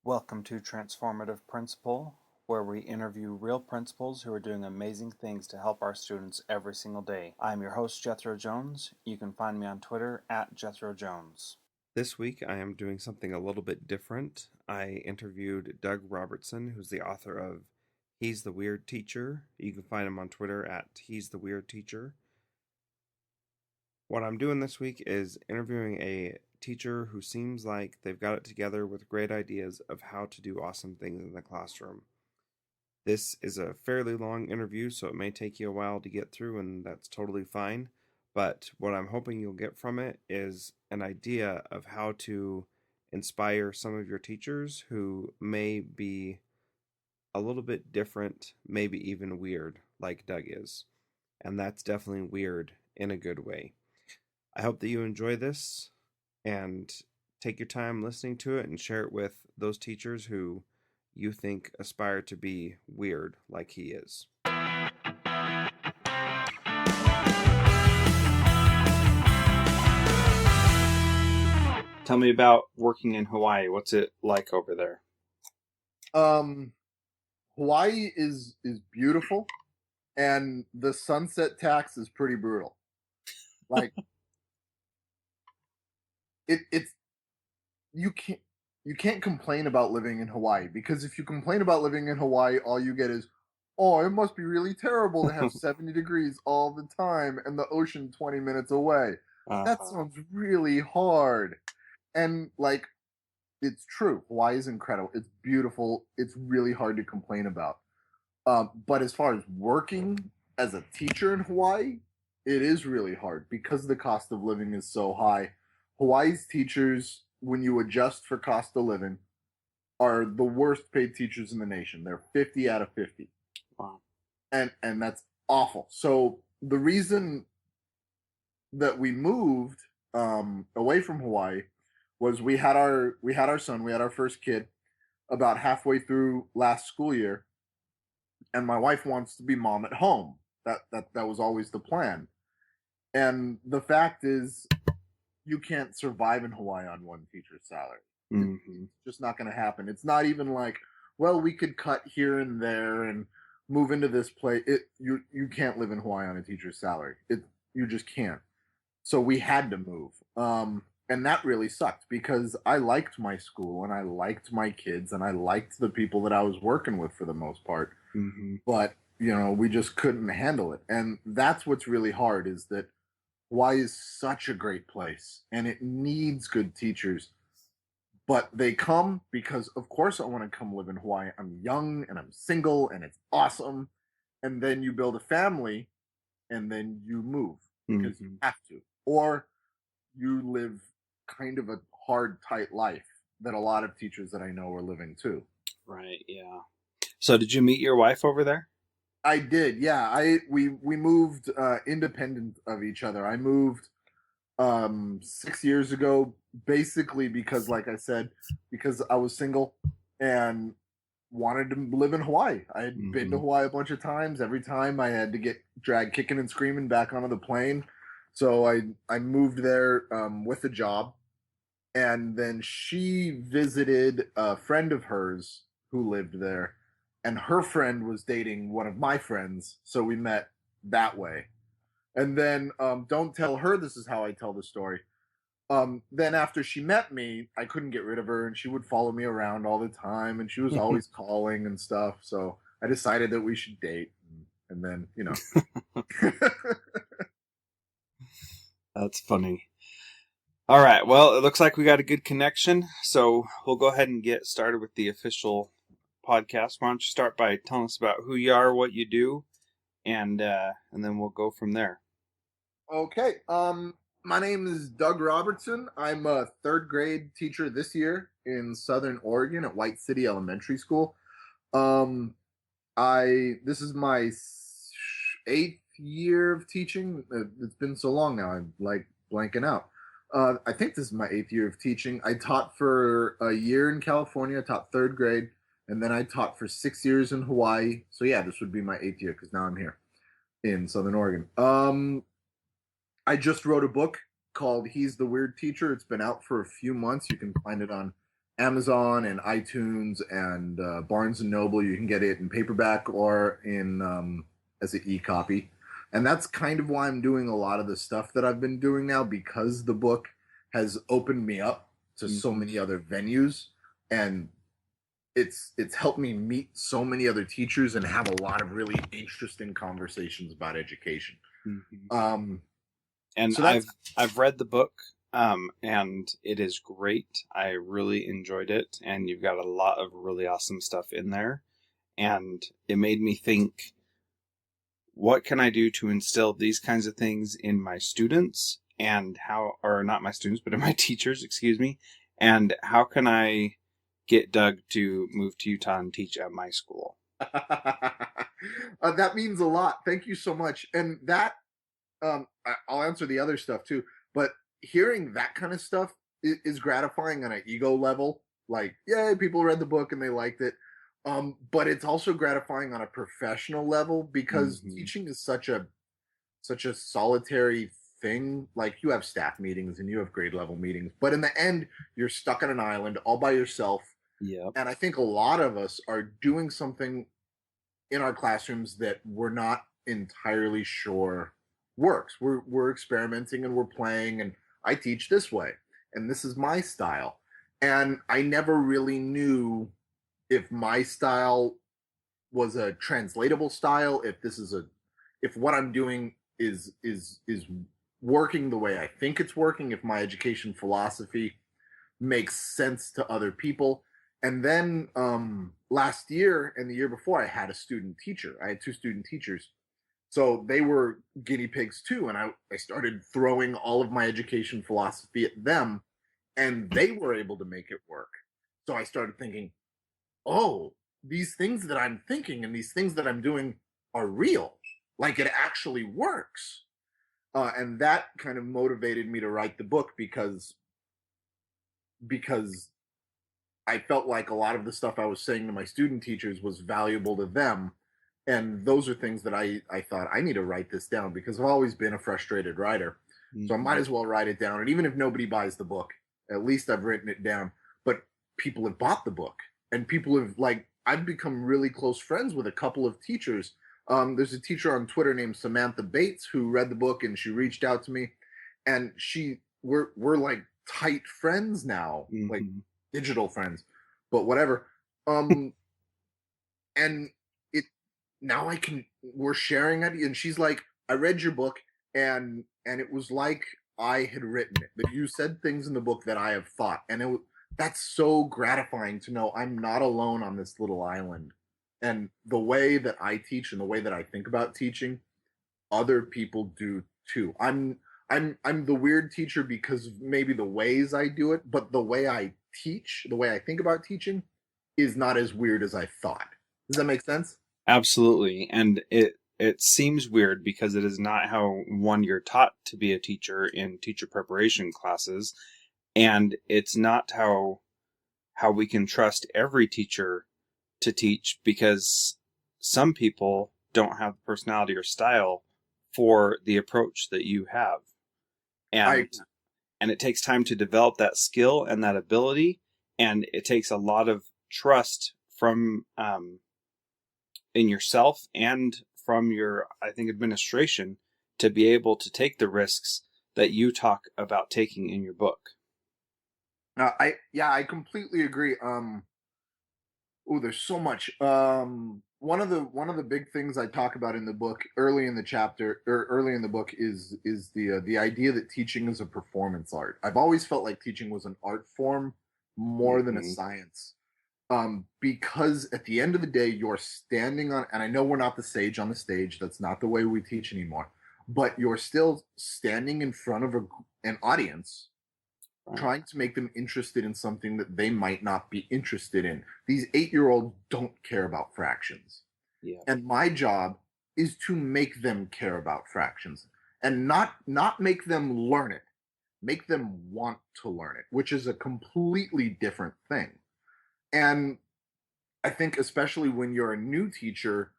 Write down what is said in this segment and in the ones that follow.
Welcome to Transformative Principal, where we interview real principals who are doing amazing things to help our students every single day. I'm your host, Jethro Jones. You can find me on Twitter at Jethro Jones. This week I am doing something a little bit different. I interviewed Doug Robertson, who's the author of He's the Weird Teacher. You can find him on Twitter at He's the Weird Teacher. What I'm doing this week is interviewing a teacher who seems like they've got it together with great ideas of how to do awesome things in the classroom. This is a fairly long interview, so it may take you a while to get through, and that's totally fine. But what I'm hoping you'll get from it is an idea of how to inspire some of your teachers who may be a little bit different, maybe even weird, like Doug is. And that's definitely weird in a good way. I hope that you enjoy this and take your time listening to it and share it with those teachers who you think aspire to be weird like he is. Tell me about working in Hawaii. What's it like over there? Hawaii is beautiful, and the sunset tax is pretty brutal. Like it's you can't complain about living in Hawaii, because if you complain about living in Hawaii, all you get is, oh, it must be really terrible to have 70 degrees all the time and the ocean 20 minutes away. That sounds really hard. And like, it's true. Hawaii is incredible. It's beautiful. It's really hard to complain about. But as far as working as a teacher in Hawaii, it is really hard because the cost of living is so high. Hawaii's teachers, when you adjust for cost of living, are the worst paid teachers in the nation. They're 50 out of 50. Wow. And that's awful. So the reason that we moved away from Hawaii was we had our son, we had our first kid about halfway through last school year, and my wife wants to be mom at home. That was always the plan. And the fact is, you can't survive in Hawaii on one teacher's salary. It's just not going to happen. It's not even like, well, we could cut here and there and move into this place. You can't live in Hawaii on a teacher's salary. You just can't. So we had to move. And that really sucked because I liked my school and I liked my kids and I liked the people that I was working with for the most part. But we just couldn't handle it. And that's what's really hard, is that Hawaii is such a great place and it needs good teachers. But they come because, of course, I want to come live in Hawaii. I'm young and I'm single and it's awesome. And then you build a family and then you move because you have to. Or you live kind of a hard, tight life that a lot of teachers that I know are living too. Right, yeah. So did you meet your wife over there? I did, yeah. We moved independent of each other. I moved 6 years ago, basically because, like I said, because I was single and wanted to live in Hawaii. I had been to Hawaii a bunch of times. Every time I had to get dragged kicking and screaming back onto the plane. So I moved there with a job. And then she visited a friend of hers who lived there. And her friend was dating one of my friends. So we met that way. And then don't tell her this is how I tell the story. Then after she met me, I couldn't get rid of her, and she would follow me around all the time, and she was always calling and stuff. So I decided that we should date, and then That's funny. All right, well, it looks like we got a good connection, so we'll go ahead and get started with the official podcast. Why don't you start by telling us about who you are, what you do, and then we'll go from there. Okay. My name is Doug Robertson. I'm a third grade teacher this year in Southern Oregon at White City Elementary School. This is my 8th year of teaching. It's been so long now, I'm like blanking out. I think this is my 8th year of teaching. I taught for a year in California. I taught third grade, and then I taught for 6 years in Hawaii. So yeah, this would be my 8th year because now I'm here in Southern Oregon. I just wrote a book called He's the Weird Teacher. It's been out for a few months. You can find it on Amazon and iTunes and Barnes and Noble. You can get it in paperback or in as an e-copy. And that's kind of why I'm doing a lot of the stuff that I've been doing now, because the book has opened me up to so Mm-hmm. many other venues, and it's helped me meet so many other teachers and have a lot of really interesting conversations about education. Mm-hmm. Um, And so that's I've read the book, and it is great. I really enjoyed it, and you've got a lot of really awesome stuff in there. And it made me think, what can I do to instill these kinds of things in my students, and how, or not my students, but in my teachers, excuse me, and how can I get Doug to move to Utah and teach at my school? that means a lot. Thank you so much. And that I'll answer the other stuff too. But hearing that kind of stuff is gratifying on an ego level. Like, yay, people read the book and they liked it. But it's also gratifying on a professional level, because Mm-hmm. teaching is such a solitary thing. Like, you have staff meetings and you have grade level meetings, but in the end, you're stuck on an island all by yourself. Yep. And I think a lot of us are doing something in our classrooms that we're not entirely sure works. We're experimenting and we're playing, and I teach this way and this is my style. And I never really knew if my style was a translatable style, if this is a if what I'm doing is working the way I think it's working, if my education philosophy makes sense to other people. And then last year and the year before, I had a student teacher. I had two student teachers. So they were guinea pigs too. And I started throwing all of my education philosophy at them, and they were able to make it work. So I started thinking, oh, these things that I'm thinking and these things that I'm doing are real. Like, it actually works. And that kind of motivated me to write the book, because I felt like a lot of the stuff I was saying to my student teachers was valuable to them. And those are things that I thought, I need to write this down, because I've always been a frustrated writer. So I might Mm-hmm. as well write it down. And even if nobody buys the book, at least I've written it down. But people have bought the book, and people have, like, I've become really close friends with a couple of teachers. There's a teacher on Twitter named Samantha Bates who read the book, and she reached out to me, and we're like tight friends now, like Mm-hmm. digital friends, but whatever. Um, and it now I can we're sharing it, and she's like, I read your book, and it was like I had written it. That you said things in the book that I have thought, and that's so gratifying to know I'm not alone on this little island. And the way that I teach and the way that I think about teaching, other people do too. I'm the weird teacher because of maybe the ways I do it, but the way I teach, the way I think about teaching, is not as weird as I thought. Does that make sense? Absolutely. And it seems weird because it is not how one you're taught to be a teacher in teacher preparation classes, and it's not how we can trust every teacher to teach, because some people don't have the personality or style for the approach that you have. I And it takes time to develop that skill and that ability, and it takes a lot of trust from in yourself and from your, I think, administration, to be able to take the risks that you talk about taking in your book. I yeah, I completely agree. Oh, there's so much. One of the big things I talk about in the book, early in the chapter or early in the book, is the idea that teaching is a performance art. I've always felt like teaching was an art form more than a Mm-hmm. science. Because at the end of the day, you're standing on, and I know we're not the sage on the stage. That's not the way we teach anymore. But you're still standing in front of an audience, Right. trying to make them interested in something that they might not be interested in. These 8-year-olds don't care about fractions. Yeah. And my job is to make them care about fractions, and not make them learn it, make them want to learn it, which is a completely different thing. And I think, especially when you're a new teacher,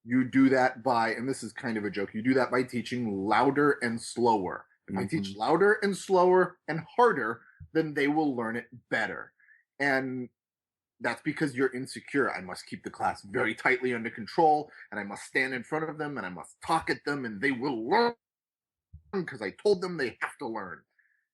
you do that by, and this is kind of a joke, you do that by teaching louder and slower. If I Mm-hmm. teach louder and slower and harder, then they will learn it better. And that's because you're insecure. I must keep the class very tightly under control, and I must stand in front of them, and I must talk at them, and they will learn because I told them they have to learn.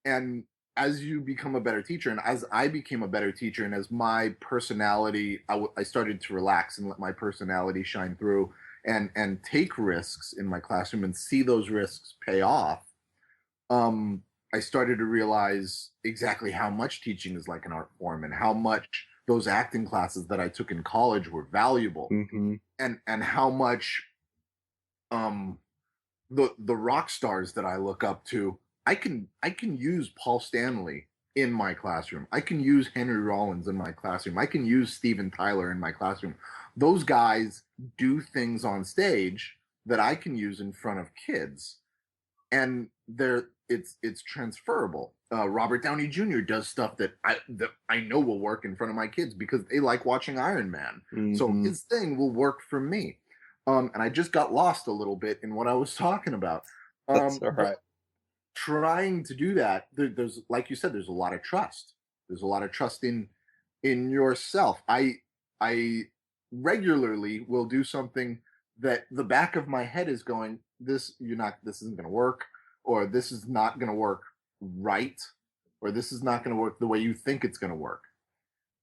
And as you become a better teacher, and as I became a better teacher, and as my personality, I started to relax and let my personality shine through, and take risks in my classroom and see those risks pay off. um, I started to realize exactly how much teaching is like an art form, and how much those acting classes that I took in college were valuable, Mm-hmm. and how much um, the rock stars that I look up to, I can use Paul Stanley in my classroom. I can use Henry Rollins in my classroom. I can use Steven Tyler in my classroom. Those guys do things on stage that I can use in front of kids, and it's transferable. Robert Downey Jr. does stuff that I know will work in front of my kids because they like watching Iron Man. So Mm-hmm. his thing will work for me. And I just got lost a little bit in what I was talking about. That's all But right. trying to do that, there's, like you said, there's a lot of trust. There's a lot of trust in yourself. I regularly will do something that the back of my head is going, this isn't going to work, or this is not going to work right, or this is not going to work the way you think it's going to work.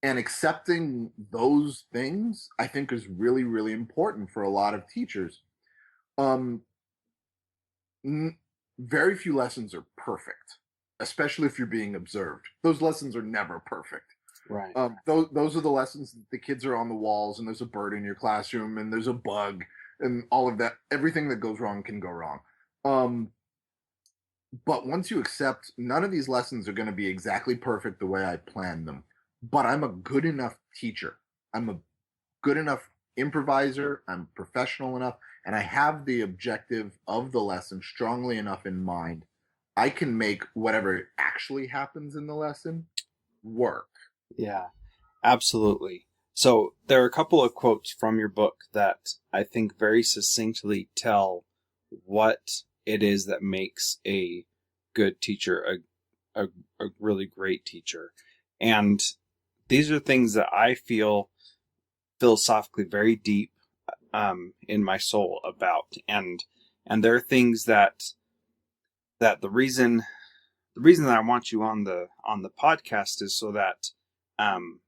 And accepting those things, I think, is really, really important for a lot of teachers. um n- Very few lessons are perfect, especially if you're being observed. Those lessons are never perfect. Right. Those are the lessons that the kids are on the walls, and there's a bird in your classroom, and there's a bug, and all of that. Everything that goes wrong can go wrong. Um, but once you accept, none of these lessons are going to be exactly perfect the way I planned them, but I'm a good enough teacher. I'm a good enough improviser. I'm professional enough, and I have the objective of the lesson strongly enough in mind. I can make whatever actually happens in the lesson work. Yeah, absolutely. So there are a couple of quotes from your book that I think very succinctly tell what it is that makes a good teacher a really great teacher. And these are things that I feel philosophically very deep in my soul about. And there are things that the reason that I want you on the podcast is so that um,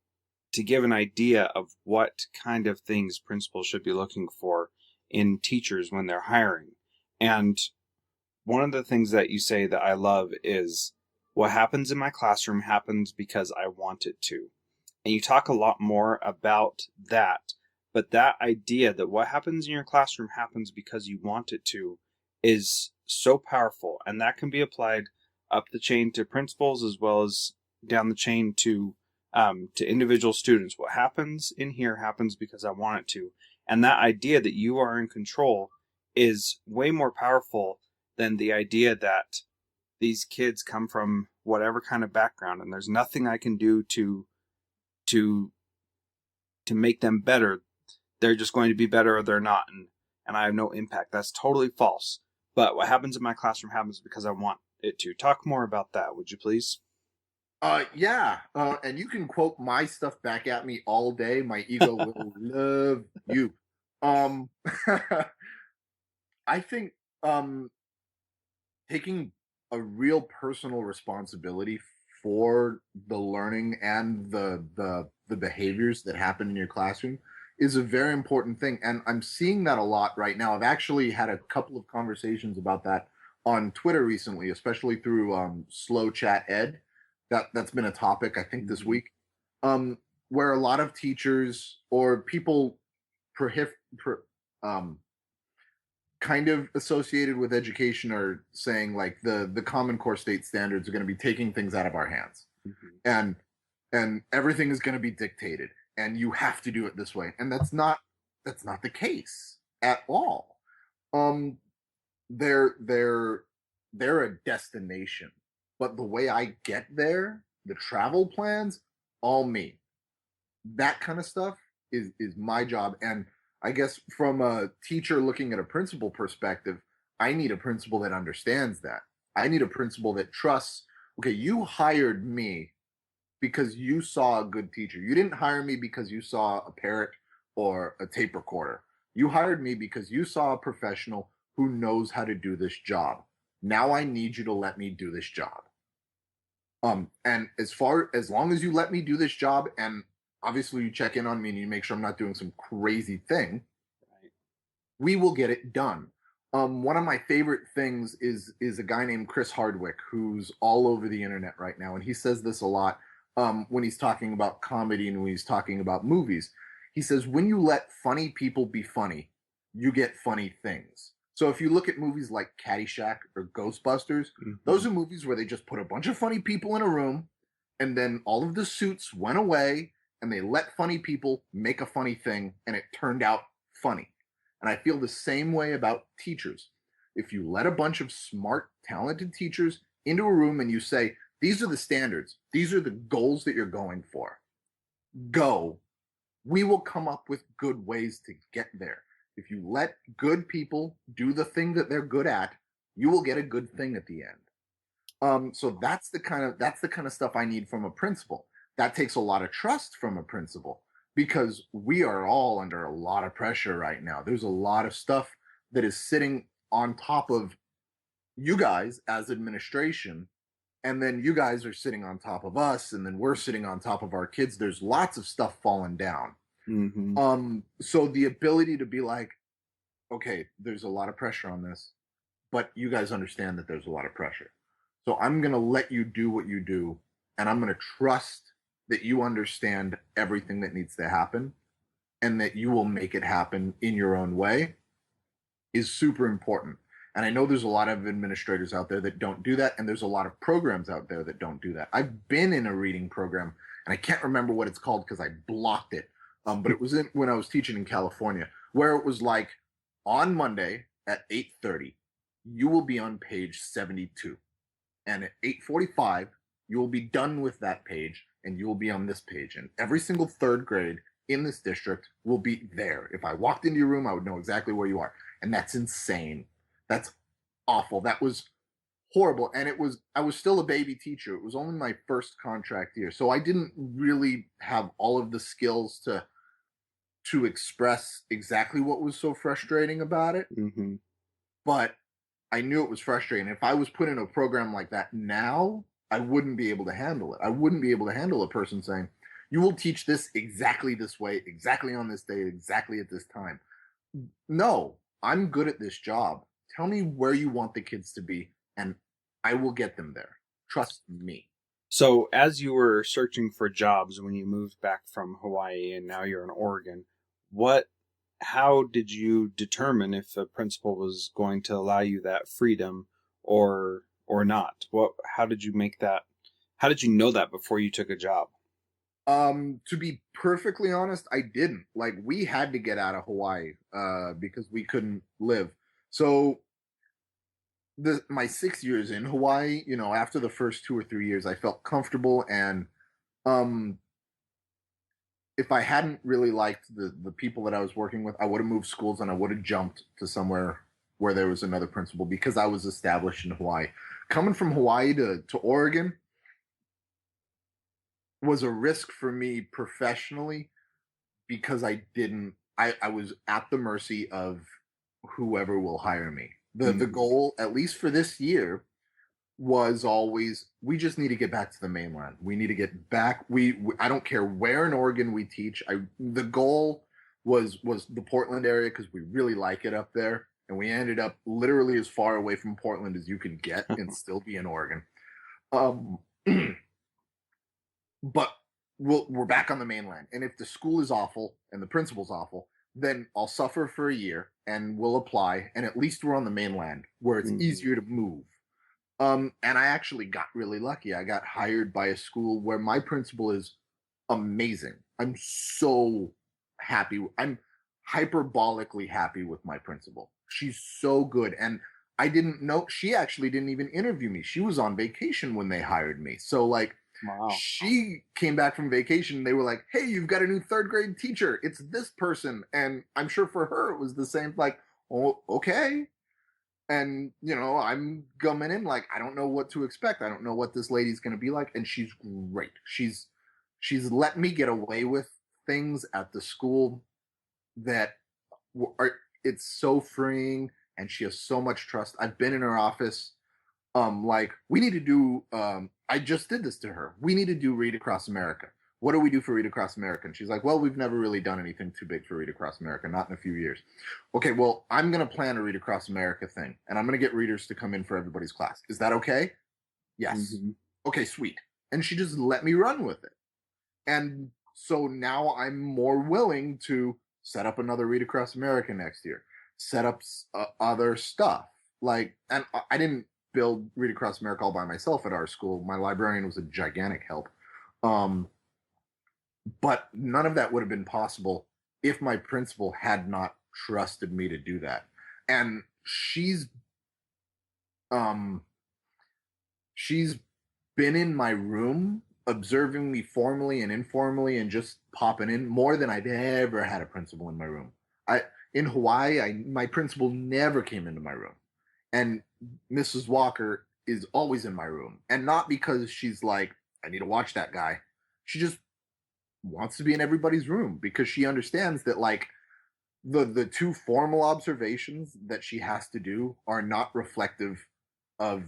to give an idea of what kind of things principals should be looking for in teachers when they're hiring. And one of the things that you say that I love is what happens in my classroom happens because I want it to. And you talk a lot more about that. But that idea that what happens in your classroom happens because you want it to is so powerful. And that can be applied up the chain to principals as well as down the chain to individual students. What happens in here happens because I want it to. And that idea that you are in control is way more powerful than the idea that these kids come from whatever kind of background and there's nothing I can do to to make them better. They're just going to be better or they're not, and I have no impact. That's totally false. But what happens in my classroom happens because I want it to. Talk more about that, would you please? Yeah, and you can quote my stuff back at me all day. My ego will love you. Um, I think um, taking a real personal responsibility for the learning and the behaviors that happen in your classroom is a very important thing, and I'm seeing that a lot right now. I've actually had a couple of conversations about that on Twitter recently, especially through Slow Chat Ed. That's been a topic, I think, this Mm-hmm. week, um, where a lot of teachers or people prohib- pro- um, kind of associated with education are saying, like, the common core state standards are going to be taking things out of our hands, Mm-hmm. and everything is going to be dictated, and you have to do it this way, and that's not the case at all. um they're they're a destination, but the way I get there, the travel plans, all me. That kind of stuff is my job. And I guess from a teacher looking at a principal perspective, I need a principal that understands that. I need a principal that trusts, okay, you hired me because you saw a good teacher. You didn't hire me because you saw a parrot or a tape recorder. You hired me because you saw a professional who knows how to do this job. Now I need you to let me do this job. And as long as you let me do this job, and obviously you check in on me and you make sure I'm not doing some crazy thing, Right. we will get it done. One of my favorite things is a guy named Chris Hardwick, who's all over the internet right now, and he says this a lot when he's talking about comedy and when he's talking about movies. He says, when you let funny people be funny, you get funny things. So if you look at movies like Caddyshack or Ghostbusters, Hmm. those are movies where they just put a bunch of funny people in a room, and then all of the suits went away, and they let funny people make a funny thing, and it turned out funny. And I feel the same way about teachers. If you let a bunch of smart, talented teachers into a room and you say, these are the standards, these are the goals that you're going for, go, we will come up with good ways to get there. If you let good people do the thing that they're good at, you will get a good thing at the end. So that's the kind of stuff I need from a principal. That takes a lot of trust from a principal because we are all under a lot of pressure right now. There's a lot of stuff that is sitting on top of you guys as administration, and then you guys are sitting on top of us, and then we're sitting on top of our kids. There's lots of stuff falling down. Hmm. So the ability to be like, okay, there's a lot of pressure on this, but you guys understand that there's a lot of pressure. So I'm going to let you do what you do, and I'm going to trust that you understand everything that needs to happen and that you will make it happen in your own way is super important. And I know there's a lot of administrators out there that don't do that, and there's a lot of programs out there that don't do that. I've been in a reading program, and I can't remember what it's called because I blocked it. But it was when I was teaching in California, where it was like on Monday at 8:30, you will be on page 72, and at 8:45, you will be done with that page, and you will be on this page. And every single third grade in this district will be there. If I walked into your room, I would know exactly where you are, and that's insane. That's awful. That was horrible. And I was still a baby teacher. It was only my first contract year. So I didn't really have all of the skills to express exactly what was so frustrating about it. Hmm. But I knew it was frustrating. If I was put in a program like that now, I wouldn't be able to handle it. I wouldn't be able to handle a person saying, you will teach this exactly this way, exactly on this day, exactly at this time. No, I'm good at this job. Tell me where you want the kids to be, and I will get them there. Trust me. So, as you were searching for jobs when you moved back from Hawaii and now you're in Oregon, what, how did you determine if the principal was going to allow you that freedom or not? How did you make that? How did you know that before you took a job? To be perfectly honest, I didn't. Like we had to get out of Hawaii because we couldn't live. So my 6 years in Hawaii, after the first 2 or 3 years, I felt comfortable, and um if I hadn't really liked the people that I was working with, I would have moved schools and I would have jumped to somewhere where there was another principal because I was established in Hawaii. Coming from Hawaii to Oregon was a risk for me professionally because I was at the mercy of whoever will hire me. The Hmm. goal, at least for this year, was always we just need to get back to the mainland. We need to get back. We I don't care where in Oregon we teach. I The goal was the Portland area because we really like it up there, and we ended up literally as far away from Portland as you can get and still be in Oregon. Um, but we're back on the mainland, and if the school is awful and the principal's awful, then I'll suffer for a year and we'll apply, and at least we're on the mainland where it's Hmm. easier to move. And I actually got really lucky. I got hired by a school where my principal is amazing. I'm so happy. I'm hyperbolically happy with my principal. She's so good. And I didn't know she actually didn't even interview me. She was on vacation when they hired me. So like Wow. she came back from vacation and they were like, "Hey, you've got a new third grade teacher. It's this person." And I'm sure for her it was the same like, "Oh, okay." And I'm gumming in like I don't know what to expect. I don't know what this lady's going to be like, and she's great. She's let me get away with things at the school that are it's so freeing, and she has so much trust. I've been in her office. Like we need to do. I just did this to her. We need to do Read Across America. What do we do for Read Across America? And she's like, well, we've never really done anything too big for Read Across America, not in a few years. Okay, well, I'm gonna plan a Read Across America thing, and I'm gonna get readers to come in for everybody's class. Is that okay? Yes. Mm-hmm. Okay, sweet. And she just let me run with it. And so now I'm more willing to set up another Read Across America next year, set up other stuff. Like, and I didn't build Read Across America all by myself at our school. My librarian was a gigantic help. Um, but none of that would have been possible if my principal had not trusted me to do that. And um she's been in my room observing me formally and informally and just popping in more than I've ever had a principal in my room. I In Hawaii, my principal never came into my room. And Mrs. Walker is always in my room. And not because she's like, I need to watch that guy. She just wants to be in everybody's room because she understands that like the two formal observations that she has to do are not reflective of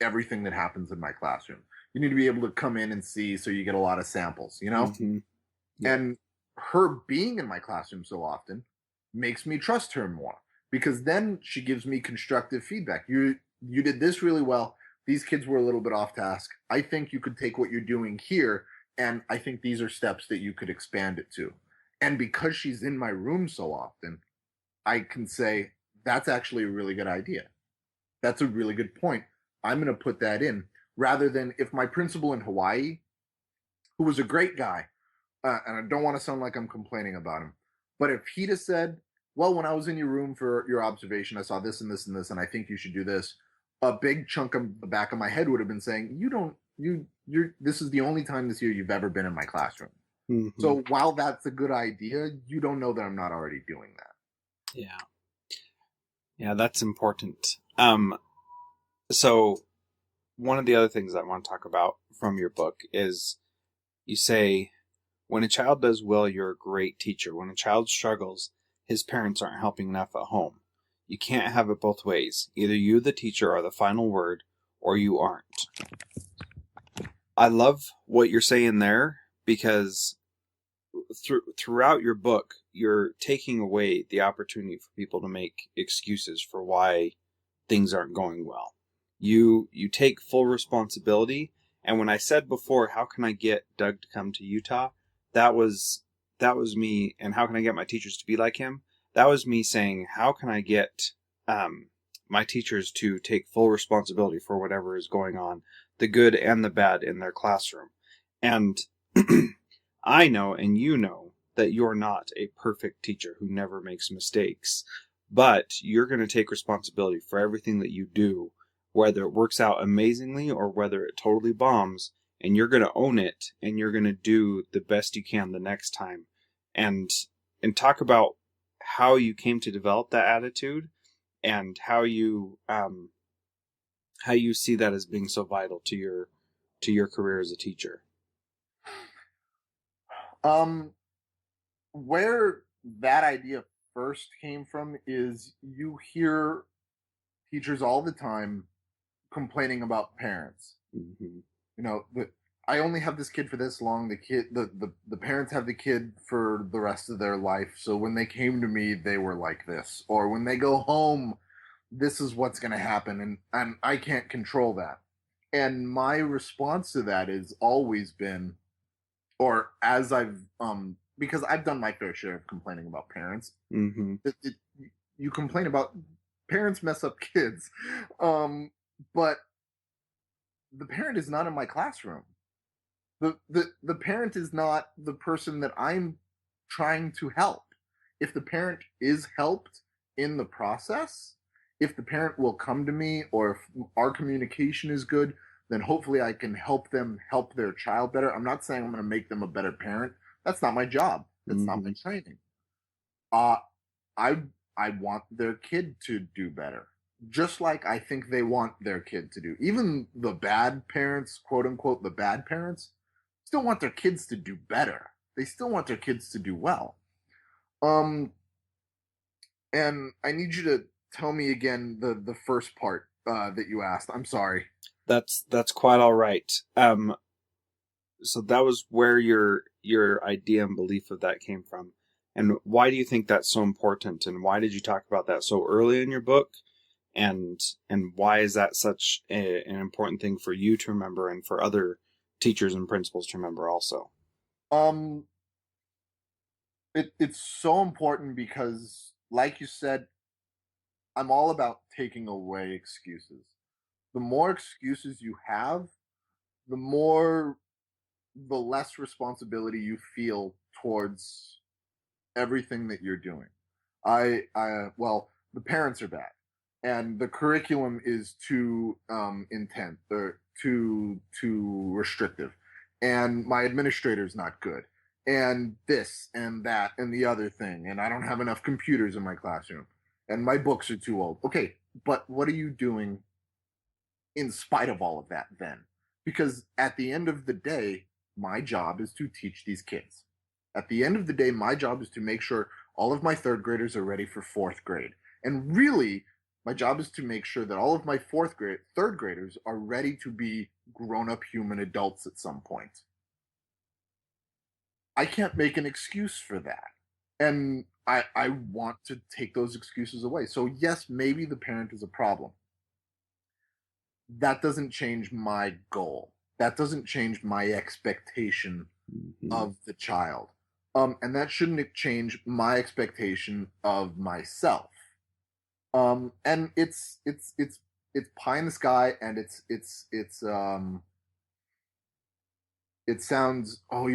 everything that happens in my classroom. You need to be able to come in and see so you get a lot of samples. Mm-hmm. Yep. And her being in my classroom so often makes me trust her more because then she gives me constructive feedback. You did this really well. These kids were a little bit off task. I think you could take what you're doing here, and I think these are steps that you could expand it to. And because she's in my room so often, I can say that's actually a really good idea. That's a really good point. I'm going to put that in rather than if my principal in Hawaii, who was a great guy, and I don't want to sound like I'm complaining about him, but if he'd have said, well, when I was in your room for your observation, I saw this and this and this, and I think you should do this, a big chunk of the back of my head would have been saying, this is the only time this year you've ever been in my classroom. Mm-hmm. So while that's a good idea, you don't know that I'm not already doing that. Yeah. Yeah, that's important. So one of the other things I want to talk about from your book is you say, when a child does well, you're a great teacher. When a child struggles, his parents aren't helping enough at home. You can't have it both ways. Either you, the teacher, are the final word, or you aren't. I love what you're saying there because throughout your book, you're taking away the opportunity for people to make excuses for why things aren't going well. You take full responsibility. And when I said before, how can I get Doug to come to Utah? That was me. And how can I get my teachers to be like him? That was me saying, how can I get my teachers to take full responsibility for whatever is going on, the good and the bad in their classroom? And I know, and you know, that you're not a perfect teacher who never makes mistakes, but you're going to take responsibility for everything that you do, whether it works out amazingly or whether it totally bombs, and you're going to own it, and you're going to do the best you can the next time. And talk about how you came to develop that attitude and how you see that as being so vital to your career as a teacher. Um, where that idea first came from is you hear teachers all the time complaining about parents. Mm-hmm. I only have this kid for this long. The parents have the kid for the rest of their life. So when they came to me, they were like this, or when they go home, this is what's going to happen, and I can't control that. And my response to that has always been, or as I've because I've done my fair share of complaining about parents. Mm-hmm. You complain about parents mess up kids, but the parent is not in my classroom. The parent is not the person that I'm trying to help. If the parent is helped in the process, if the parent will come to me, or if our communication is good, then hopefully I can help them help their child better. I'm not saying I'm going to make them a better parent. That's not my job. That's not my Mm-hmm. training. Uh, I I want their kid to do better. just like I think they want their kid to do. Even the bad parents, quote unquote, the bad parents, still want their kids to do better. They still want their kids to do well. Um, and I need you to tell me again the first part that you asked. I'm sorry. That's quite all right. So that was where your idea and belief of that came from. And why do you think that's so important? And why did you talk about that so early in your book? And why is that such an important thing for you to remember and for other teachers and principals to remember also? Um, it's so important because, like you said, I'm all about taking away excuses. The more excuses you have, the more the less responsibility you feel towards everything that you're doing. Well, the parents are bad, and the curriculum is too intense or too restrictive, and my administrator's not good, and this and that and the other thing, and I don't have enough computers in my classroom, and my books are too old. Okay, but what are you doing in spite of all of that then? Because at the end of the day, my job is to teach these kids. At the end of the day, my job is to make sure all of my third graders are ready for fourth grade. And really, my job is to make sure that all of my third graders are ready to be grown up human adults at some point. I can't make an excuse for that. And I want to take those excuses away. So, yes, maybe the parent is a problem. That doesn't change my goal. That doesn't change my expectation Mm-hmm. of the child. And that shouldn't change my expectation of myself. And it's pie in the sky, and it sounds, oh,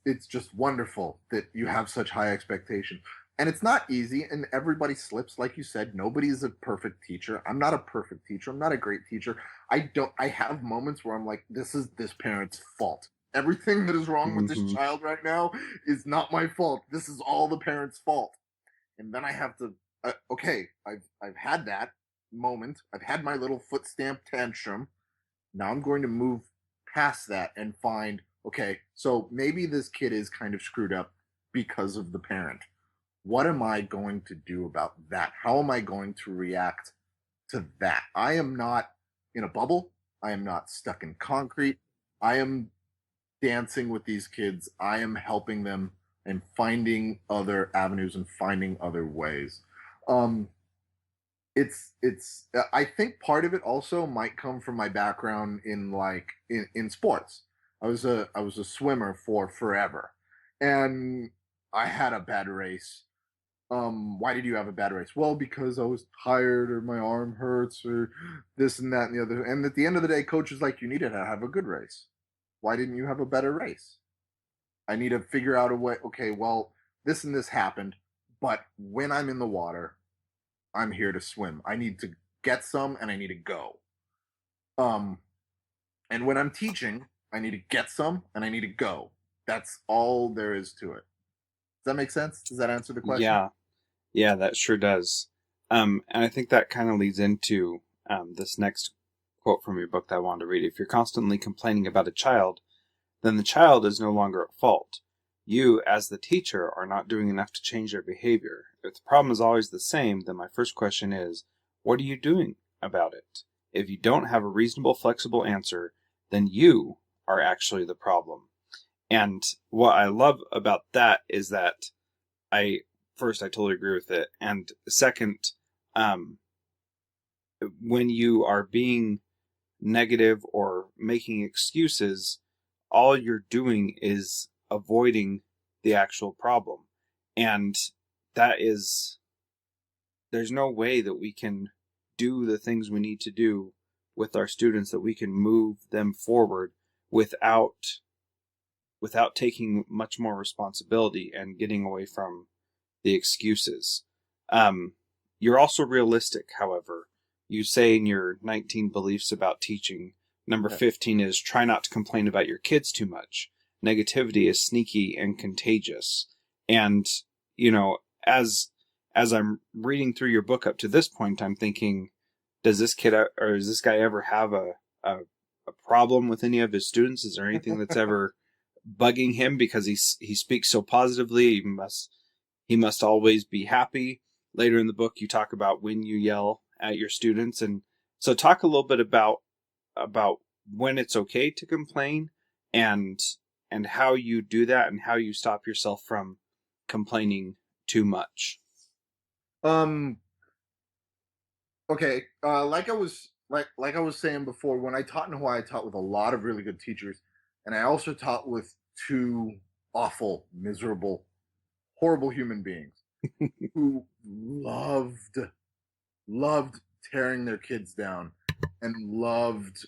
it's just wonderful that you have such high expectation. And it's not easy, and everybody slips. Like you said, nobody's a perfect teacher. I'm not a perfect teacher. I'm not a great teacher. I have moments where I'm like, this is this parent's fault. Everything that is wrong with this Mm-hmm. child right now is not my fault. This is all the parent's fault. And then I have to, okay, I've had that moment. I've had my little foot stamp tantrum. Now I'm going to move past that and find, okay, so maybe this kid is kind of screwed up because of the parent. What am I going to do about that? How am I going to react to that? I am not in a bubble. I am not stuck in concrete. I am dancing with these kids. I am helping them and finding other avenues and finding other ways. Um, it's I think part of it also might come from my background in in sports. I was a swimmer for forever, and I had a bad race. Why did you have a bad race? Well, because I was tired, or my arm hurts, or this and that and the other. And at the end of the day, coach is like, you needed to have a good race. Why didn't you have a better race? I need to figure out a way. Okay, well, this and this happened, but when I'm in the water, I'm here to swim. I need to get some, and I need to go. Um, and when I'm teaching, I need to get some, and I need to go. That's all there is to it. Does that make sense? Does that answer the question? Yeah, yeah, that sure does. And I think that kind of leads into this next quote from your book that I wanted to read. If you're constantly complaining about a child, then the child is no longer at fault. You, as the teacher, are not doing enough to change their behavior. If the problem is always the same, then my first question is, what are you doing about it? If you don't have a reasonable, flexible answer, then you are actually the problem. And what I love about that is that I I totally agree with it. And second, um, when you are being negative or making excuses, all you're doing is avoiding the actual problem. And that is, there's no way that we can do the things we need to do with our students, that we can move them forward without taking much more responsibility and getting away from the excuses. Um, you're also realistic, however. You say in your 19 beliefs about teaching, number Yeah. 15 is try not to complain about your kids too much. Negativity is sneaky and contagious. And, you know, as I'm reading through your book up to this point, I'm thinking, does this kid or does this guy ever have a, a problem with any of his students? Is there anything that's ever bugging him because he speaks so positively? He must always be happy. Later in the book, you talk about when you yell at your students, and so talk a little bit about when it's okay to complain, and how you do that, and how you stop yourself from complaining too much. Um. Okay. Like I was saying before, when I taught in Hawaii, I taught with a lot of really good teachers, and I also taught with two awful, miserable, horrible human beings who loved tearing their kids down and loved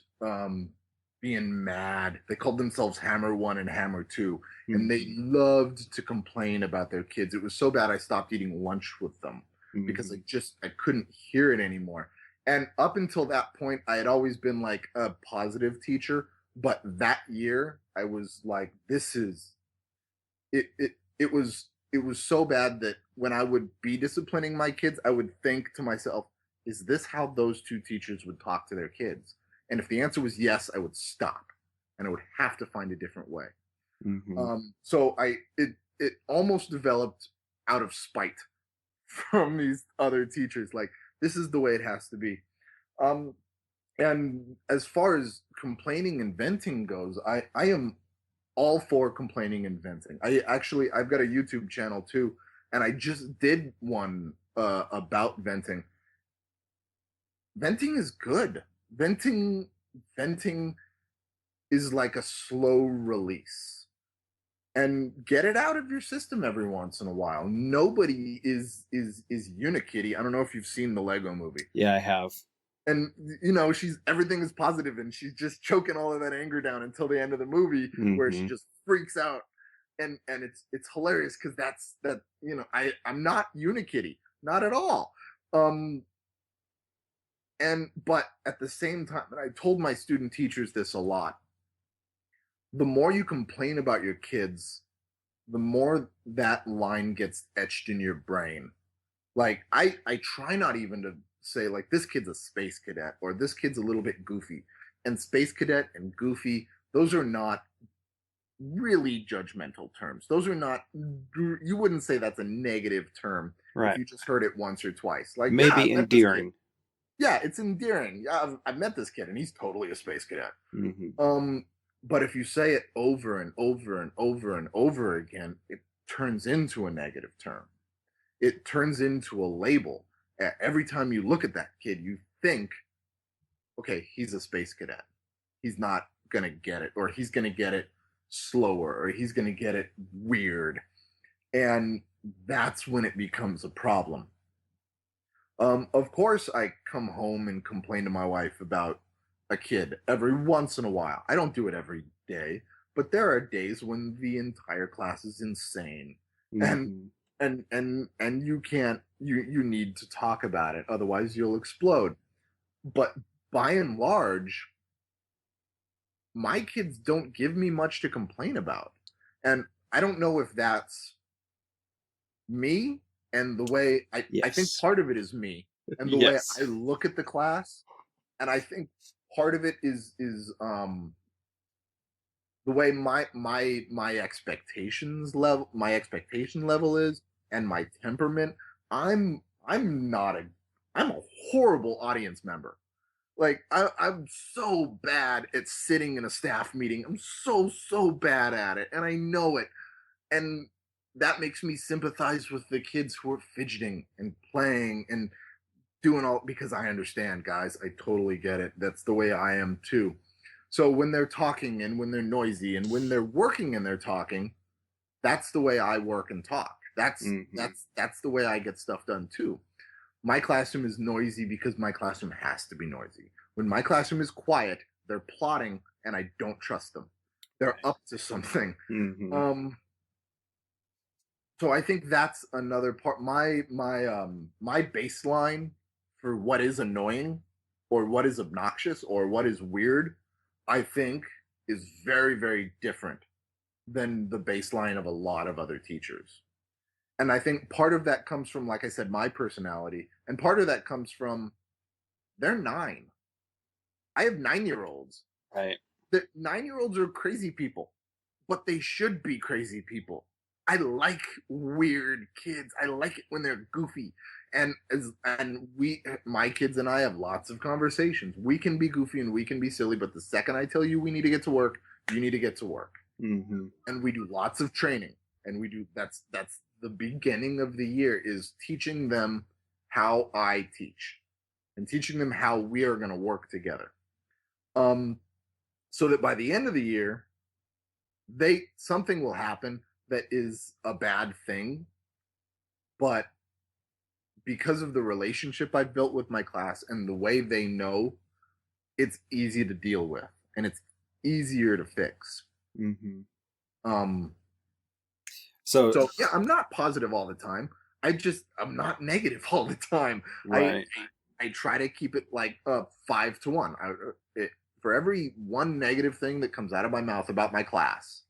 being mad. They called themselves Hammer One and Hammer Two, and they loved to complain about their kids. It was so bad I stopped eating lunch with them because I couldn't hear it anymore. And up until that point, I had always been like a positive teacher, but that year I was like, this is it was so bad that when I would be disciplining my kids, I would think to myself, is this how those two teachers would talk to their kids? And if the answer was yes, I would stop and I would have to find a different way. Mm-hmm. So it almost developed out of spite from these other teachers. Like, this is the way it has to be. Um, and as far as complaining and venting goes, I am all for complaining and venting. I've got a YouTube channel too, and I just did one about venting. Venting is good. Venting is like a slow release. And get it out of your system every once in a while. Nobody is Unikitty. I don't know if you've seen the Lego movie. Yeah, I have. And she's everything is positive and she's just choking all of that anger down until the end of the movie where she just freaks out. And it's hilarious because that's that I'm not Unikitty, not at all. But at the same time, and I told my student teachers this a lot, the more you complain about your kids, the more that line gets etched in your brain. Like, I try not even to say like, this kid's a space cadet or this kid's a little bit goofy. And space cadet and goofy, those are not really judgmental terms. Those are not, you wouldn't say that's a negative term if you just heard it once or twice. Like, maybe yeah, endearing. Yeah, it's endearing. Yeah, I've met this kid and he's totally a space cadet. But if you say it over and over and over and over again, it turns into a negative term. It turns into a label. Every time you look at that kid, you think, okay, he's a space cadet. He's not going to get it, or he's going to get it slower, or he's going to get it weird. And that's when it becomes a problem. Of course, I come home and complain to my wife about a kid every once in a while. I don't do it every day, but there are days when the entire class is insane. And you can't you need to talk about it, otherwise you'll explode. But by and large, my kids don't give me much to complain about. And I don't know if that's me and the way I think part of it is me and the way I look at the class. And I think part of it is the way my expectation level is, and my temperament. I'm not a I'm a horrible audience member. Like, I'm so bad at sitting in a staff meeting. I'm so bad at it, and I know it. And that makes me sympathize with the kids who are fidgeting and playing and doing all, because I understand, guys. I totally get it. That's the way I am too. So when they're talking and when they're noisy and when they're working and they're talking, that's the way I work and talk. That's the way I get stuff done too. My classroom is noisy because my classroom has to be noisy. When my classroom is quiet, they're plotting and I don't trust them. They're up to something. So I think that's another part. My baseline for what is annoying or what is obnoxious or what is weird, I think, is very, very different than the baseline of a lot of other teachers. And I think part of that comes from, like I said, my personality, and part of that comes from They're 9. I have 9-year-olds. Right. The 9-year-olds are crazy people, but they should be crazy people. I like weird kids. I like it when they're goofy. My kids and I have lots of conversations. We can be goofy and we can be silly, but the second I tell you we need to get to work, you need to get to work. Mm-hmm. And we do lots of training. And that's the beginning of the year, is teaching them how I teach and teaching them how we are going to work together. So that by the end of the year, something will happen that is a bad thing, but because of the relationship I've built with my class and the way they know, it's easy to deal with and it's easier to fix. Mm-hmm. Um, So, so yeah, I'm not positive all the time. I'm not negative all the time. right. I try to keep it like 5-1. For every one negative thing that comes out of my mouth about my class,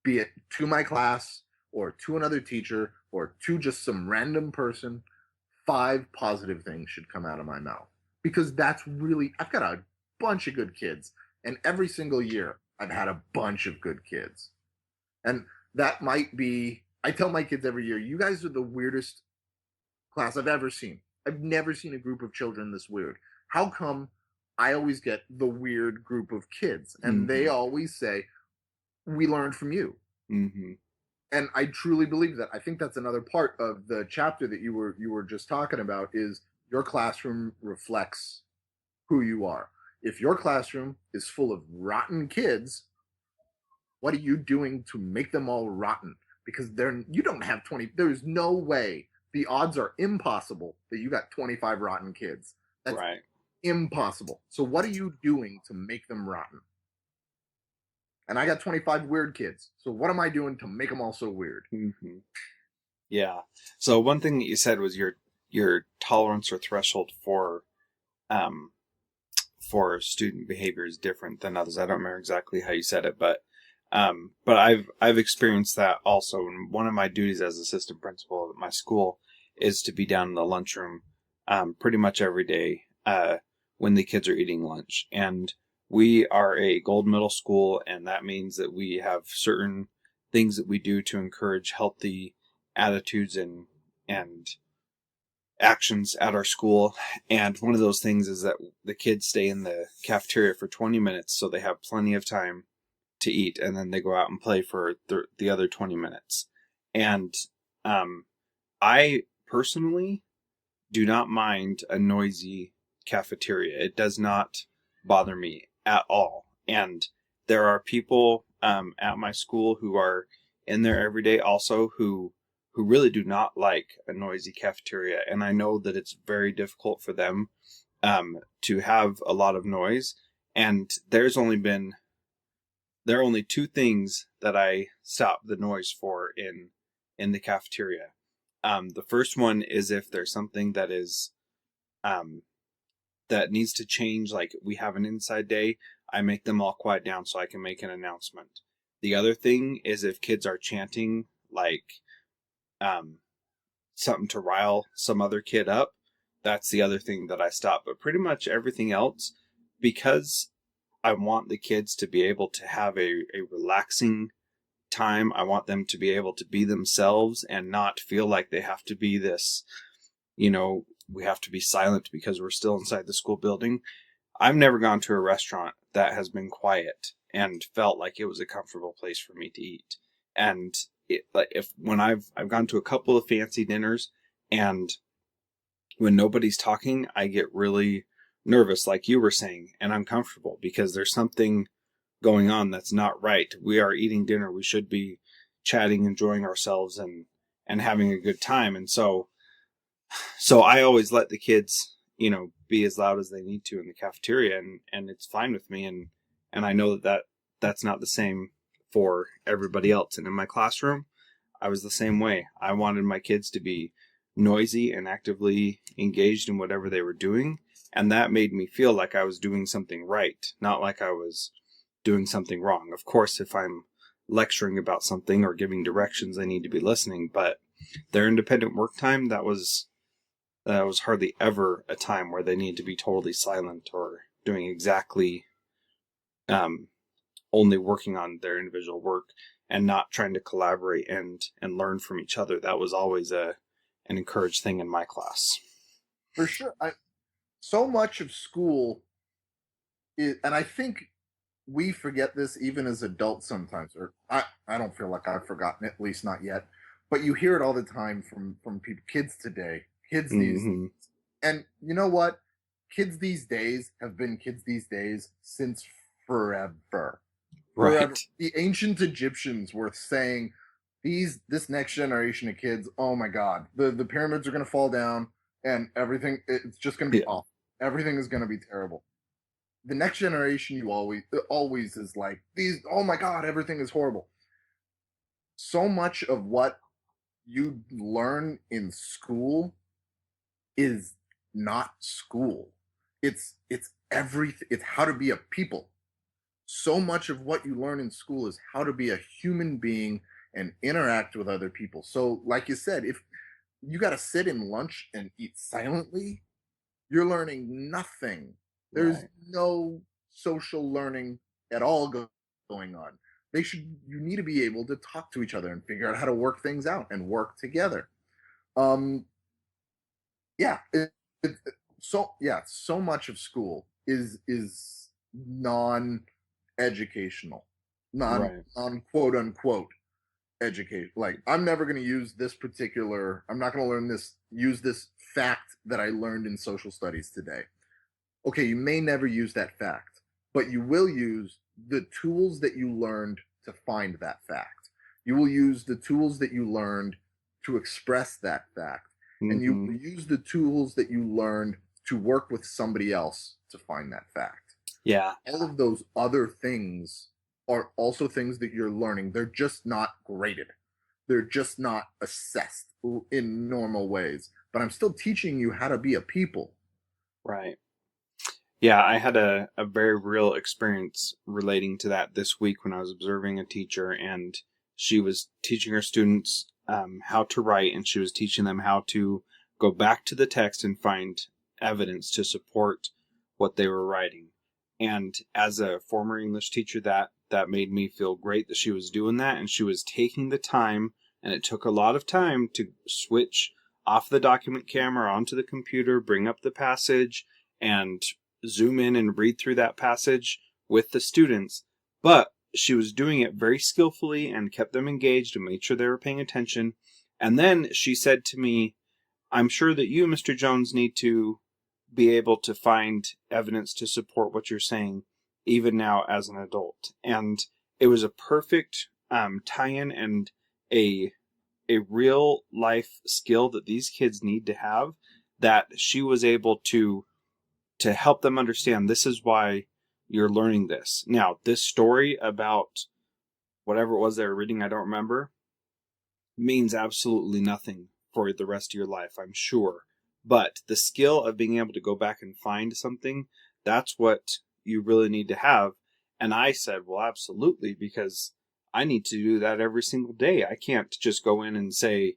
be it to my class or to another teacher or to just some random person, 5 positive things should come out of my mouth. Because I've got a bunch of good kids. And every single year, I've had a bunch of good kids. And that might be, I tell my kids every year, you guys are the weirdest class I've ever seen. I've never seen a group of children this weird. How come I always get the weird group of kids? And Mm-hmm. they always say, we learned from you. Mm-hmm. And I truly believe that. I think that's another part of the chapter that you were just talking about, is your classroom reflects who you are. If your classroom is full of rotten kids, what are you doing to make them all rotten? Because you don't have 20. There's no way. The odds are impossible that you got 25 rotten kids. That's Right. impossible. So what are you doing to make them rotten? And I got 25 weird kids. So what am I doing to make them all so weird? Mm-hmm. Yeah. So one thing that you said was your tolerance or threshold um for student behavior is different than others. I don't remember exactly how you said it, but I've experienced that also. And one of my duties as assistant principal at my school is to be down in the lunchroom pretty much every day when the kids are eating lunch. And we are a gold medal school, and that means that we have certain things that we do to encourage healthy attitudes and actions at our school. And one of those things is that the kids stay in the cafeteria for 20 minutes so they have plenty of time to eat, and then they go out and play for the other 20 minutes. And I personally do not mind a noisy cafeteria. It does not bother me at all. And there are people at my school who are in there every day also who really do not like a noisy cafeteria. And I know that it's very difficult for them to have a lot of noise. And there are only 2 things that I stop the noise for in the cafeteria. The first one is if there's something that is that needs to change, like we have an inside day, I make them all quiet down so I can make an announcement. The other thing is if kids are chanting like something to rile some other kid up, that's the other thing that I stop. But pretty much everything else, because I want the kids to be able to have a relaxing time. I want them to be able to be themselves and not feel like they have to be this, we have to be silent because we're still inside the school building. I've never gone to a restaurant that has been quiet and felt like it was a comfortable place for me to eat. And when I've gone to a couple of fancy dinners, and when nobody's talking, I get really nervous, like you were saying, and uncomfortable because there's something going on that's not right. We are eating dinner. We should be chatting, enjoying ourselves, and having a good time. And so I always let the kids, be as loud as they need to in the cafeteria, and it's fine with me. And I know that's not the same for everybody else. And in my classroom, I was the same way. I wanted my kids to be noisy and actively engaged in whatever they were doing. And that made me feel like I was doing something right, not like I was doing something wrong. Of course, if I'm lecturing about something or giving directions, I need to be listening. But their independent work time, that was was hardly ever a time where they need to be totally silent or doing exactly um, only working on their individual work and not trying to collaborate and learn from each other. That was always an encouraged thing in my class. For sure. So much of school is, and I think we forget this even as adults sometimes, or I don't feel like I've forgotten it, at least not yet. But you hear it all the time from people, kids today, kids these, Mm-hmm. and you know what? Kids these days have been kids these days since forever. Right. Forever. The ancient Egyptians were saying this next generation of kids, oh my god, the pyramids are gonna fall down and everything it's just gonna be Yeah. awful. Everything is gonna be terrible. The next generation you always is like these, oh my god, everything is horrible. So much of what you learn in school is not school. It's everything. It's how to be a people. So much of what you learn in school is how to be a human being and interact with other people. So, like you said, if you got to sit in lunch and eat silently, you're learning nothing. There's Right. no social learning at all going on. You need to be able to talk to each other and figure out how to work things out and work together. Um, yeah, so much of school is non-educational, Right. non quote unquote education. Like I'm never going to use this particular. I'm not going to use this fact that I learned in social studies today. Okay, you may never use that fact, but you will use the tools that you learned to find that fact. You will use the tools that you learned to express that fact. And you Mm-hmm. will use the tools that you learned to work with somebody else to find that fact. Yeah. All of those other things are also things that you're learning. They're just not graded, they're just not assessed in normal ways. But I'm still teaching you how to be a people. Right. Yeah, I had a very real experience relating to that this week when I was observing a teacher, and she was teaching her students how to write, and she was teaching them how to go back to the text and find evidence to support what they were writing. And as a former English teacher, that made me feel great that she was doing that, and she was taking the time, and it took a lot of time to switch off the document camera onto the computer, bring up the passage, and zoom in and read through that passage with the students, but she was doing it very skillfully and kept them engaged and made sure they were paying attention. And then she said to me, I'm sure that you, Mr. Jones, need to be able to find evidence to support what you're saying, even now as an adult. And it was a perfect tie-in and a a real life skill that these kids need to have that she was able to help them understand this is why you're learning this. Now, this story about whatever it was they were reading, I don't remember, means absolutely nothing for the rest of your life, I'm sure. But the skill of being able to go back and find something, that's what you really need to have. And I said, well, absolutely, because I need to do that every single day. I can't just go in and say,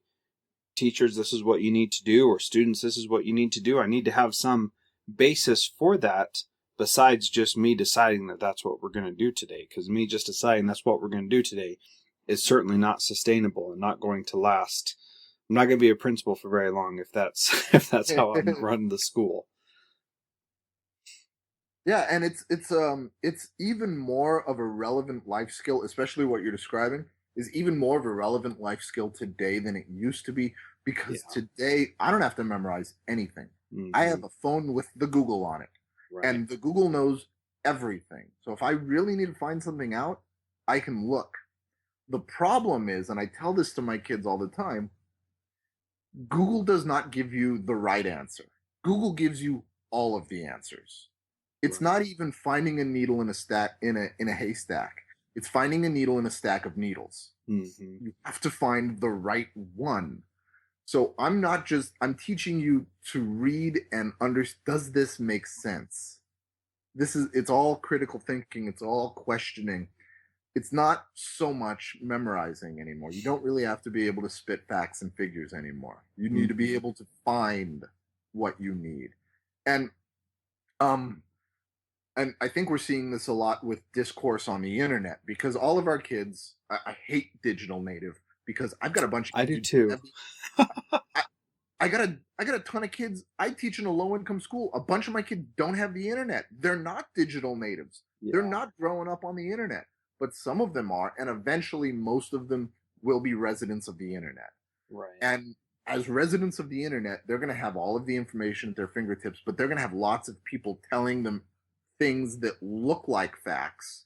teachers, this is what you need to do, or students, this is what you need to do. I need to have some basis for that besides just me deciding that that's what we're going to do today. Because me just deciding that's what we're going to do today is certainly not sustainable and not going to last. I'm not going to be a principal for very long if that's if that's how I'm run the school. Yeah, and it's even more of a relevant life skill, especially what you're describing is even more of a relevant life skill today than it used to be, because Yeah. today I don't have to memorize anything. I Mm-hmm. have a phone with the Google on it, Right. and the Google knows everything. So if I really need to find something out, I can look. The problem is, and I tell this to my kids all the time, Google does not give you the right answer. Google gives you all of the answers. It's Right. not even finding a needle in a stack in a haystack. It's finding a needle in a stack of needles. Mm-hmm. You have to find the right one. So I'm teaching you to read and understand, does this make sense? It's all critical thinking, it's all questioning. It's not so much memorizing anymore. You don't really have to be able to spit facts and figures anymore. You need to be Mm-hmm. able to find. what you need. And um and I think we're seeing this a lot with discourse on the internet because all of our kids, I hate digital native because I've got a bunch of I kids do who too. have I, I got a ton of kids. I teach in a low income school. A bunch of my kids don't have the internet. They're not digital natives. They're Yeah, not growing up on the internet, but some of them are, and eventually most of them will be residents of the internet. right. And as residents of the internet, they're going to have all of the information at their fingertips, but they're going to have lots of people telling them things that look like facts,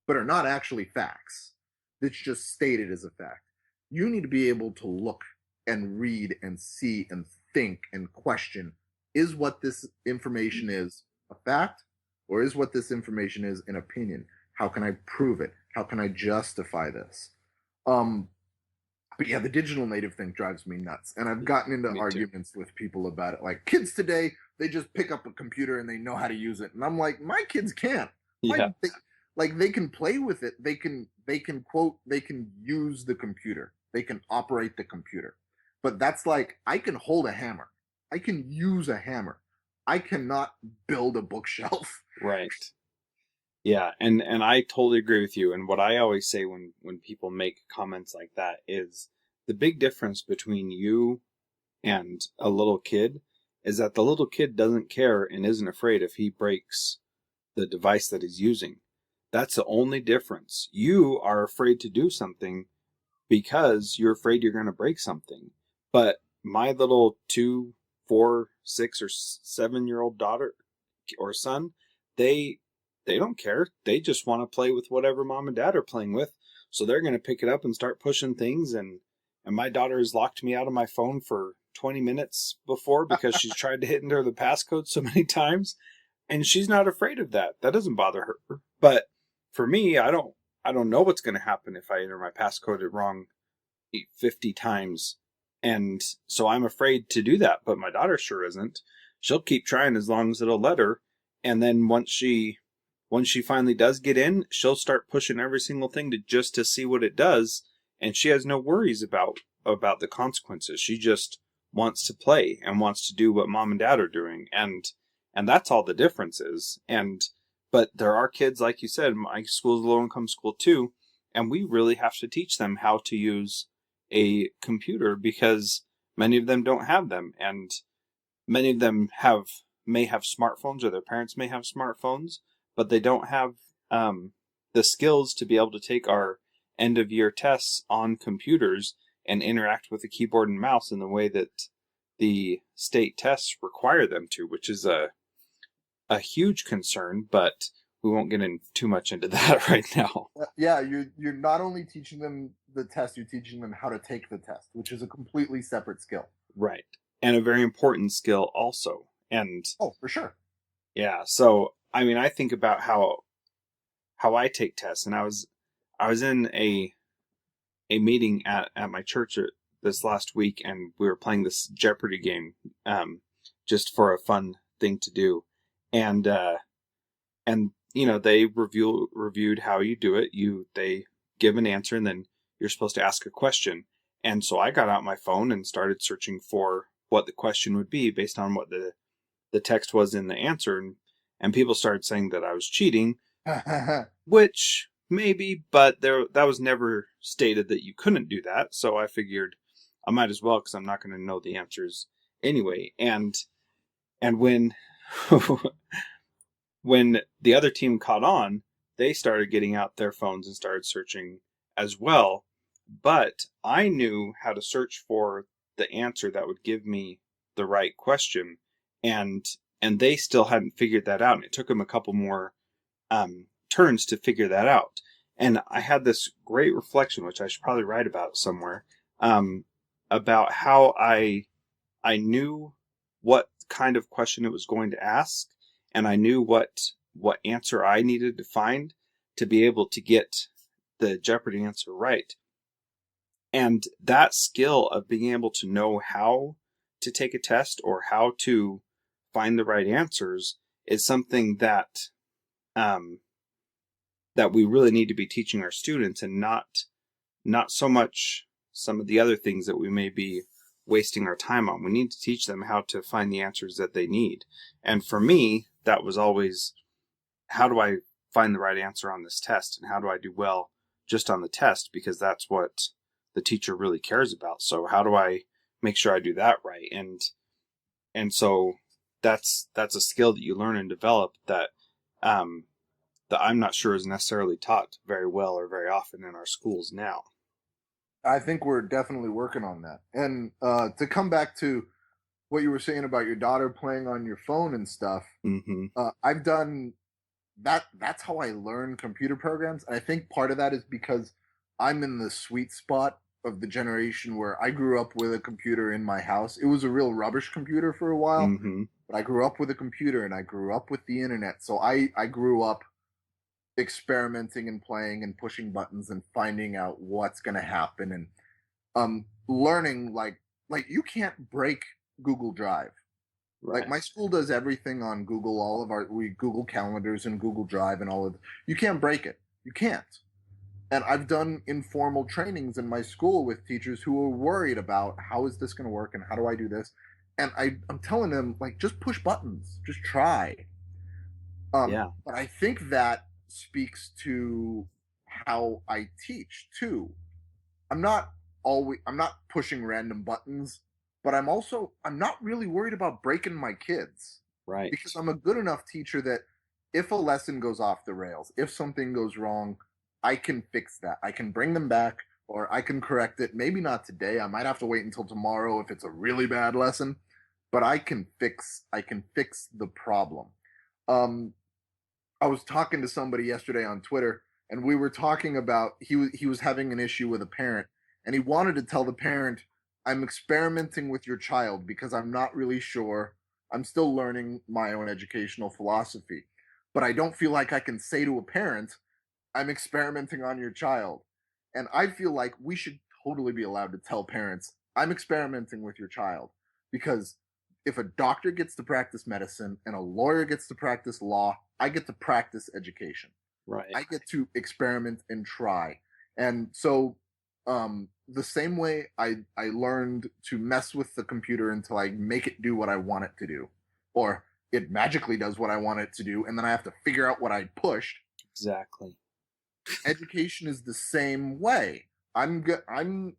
but are not actually facts. That's just stated as a fact. You need to be able to look and read and see and think and question, is what this information is a fact, or is what this information is an opinion? How can I prove it? How can I justify this? Um, but yeah, the digital native thing drives me nuts. And I've Yeah, gotten into me too. arguments with people about it. Like kids today, they just pick up a computer and they know how to use it. And I'm like, my kids can't. Yeah, My they, like they can play with it. They can quote, they can use the computer. They can operate the computer. But that's like I can hold a hammer. I can use a hammer. I cannot build a bookshelf. right. Yeah, and I totally agree with you. And what I always say when people make comments like that is the big difference between you and a little kid is that the little kid doesn't care and isn't afraid if he breaks the device that he's using. That's the only difference. You are afraid to do something because you're afraid you're going to break something. But my little 2, 4, 6, or 7 year old daughter or son, they they don't care. They just want to play with whatever mom and dad are playing with. So they're going to pick it up and start pushing things. And my daughter has locked me out of my phone for 20 minutes before because she's tried to hit into the passcode so many times, and she's not afraid of that. That doesn't bother her. But for me, I don't know what's going to happen if I enter my passcode wrong 50 times. And so I'm afraid to do that, but my daughter sure isn't. She'll keep trying as long as it'll let her. And then once she finally does get in, she'll start pushing every single thing to see what it does, and she has no worries about the consequences. She just wants to play and wants to do what mom and dad are doing, and that's all the difference is. And but there are kids, like you said, my school's a low income school too, and we really have to teach them how to use a computer because many of them don't have them, and many of them may have smartphones, or their parents may have smartphones, but they don't have the skills to be able to take our end of year tests on computers and interact with the keyboard and mouse in the way that the state tests require them to, which is a huge concern, but we won't get in too much into that right now. Yeah, you're not only teaching them the test, you're teaching them how to take the test, which is a completely separate skill. Right. And a very important skill also. And Oh, for sure. yeah, so I mean, I think about how I take tests, and I was in a meeting at my church this last week, and we were playing this Jeopardy game, just for a fun thing to do, and they reviewed how you do it. They give an answer, and then you're supposed to ask a question. And so I got out my phone and started searching for what the question would be based on what the text was in the answer, and people started saying that I was cheating, which maybe, but that was never stated that you couldn't do that. So I figured I might as well, because I'm not going to know the answers anyway. And when the other team caught on, they started getting out their phones and started searching as well. But I knew how to search for the answer that would give me the right question, and they still hadn't figured that out. And it took them a couple more turns to figure that out. And I had this great reflection, which I should probably write about somewhere, about how I knew what kind of question it was going to ask, and I knew what answer I needed to find to be able to get the Jeopardy answer right. And that skill of being able to know how to take a test or how to find the right answers is something um, that we really need to be teaching our students, and not so much some of the other things that we may be wasting our time on. We need to teach them how to find the answers that they need. And for me, that was always, how do I find the right answer on this test? And how do I do well just on the test? Because that's what the teacher really cares about. So how do I make sure I do that right? And so that's a skill that you learn and develop um, that I'm not sure is necessarily taught very well or very often in our schools now. I think we're definitely working on that. And to come back to what you were saying about your daughter playing on your phone and stuff, Mm-hmm. I've done that. That's how I learn computer programs. And I think part of that is because I'm in the sweet spot of the generation where I grew up with a computer in my house. It was a real rubbish computer for a while, Mm-hmm. but I grew up with a computer and I grew up with the internet. So I grew up experimenting and playing and pushing buttons and finding out what's going to happen and learning like you can't break Google Drive. Like Right. my school does everything on Google. All of our we Google calendars and Google Drive and all of. You can't break it. You can't. And I've done informal trainings in my school with teachers who are worried about how is this going to work and how do I do this. And I'm telling them like just push buttons, just try. Yeah. But I think that speaks to how I teach too. I'm not pushing random buttons, but I'm not really worried about breaking my kids because Right. I'm a good enough teacher that if a lesson goes off the rails, if something goes wrong, I can fix that. I can bring them back or I can correct it. Maybe not today. I might have to wait until tomorrow if it's a really bad lesson, but I can fix the problem. Um I was talking to somebody yesterday on Twitter, and we were talking about he was having an issue with a parent, and he wanted to tell the parent, "I'm experimenting with your child because I'm not really sure. I'm still learning my own educational philosophy, but I don't feel like I can say to a parent, I'm experimenting on your child." And I feel like we should totally be allowed to tell parents, I'm experimenting with your child. Because if a doctor gets to practice medicine and a lawyer gets to practice law, I get to practice education. Right. I get to experiment and try. And so the same way I learned to mess with the computer until I make it do what I want it to do, or it magically does what I want it to do, and then I have to figure out what I pushed. Exactly. Education is the same way. I'm going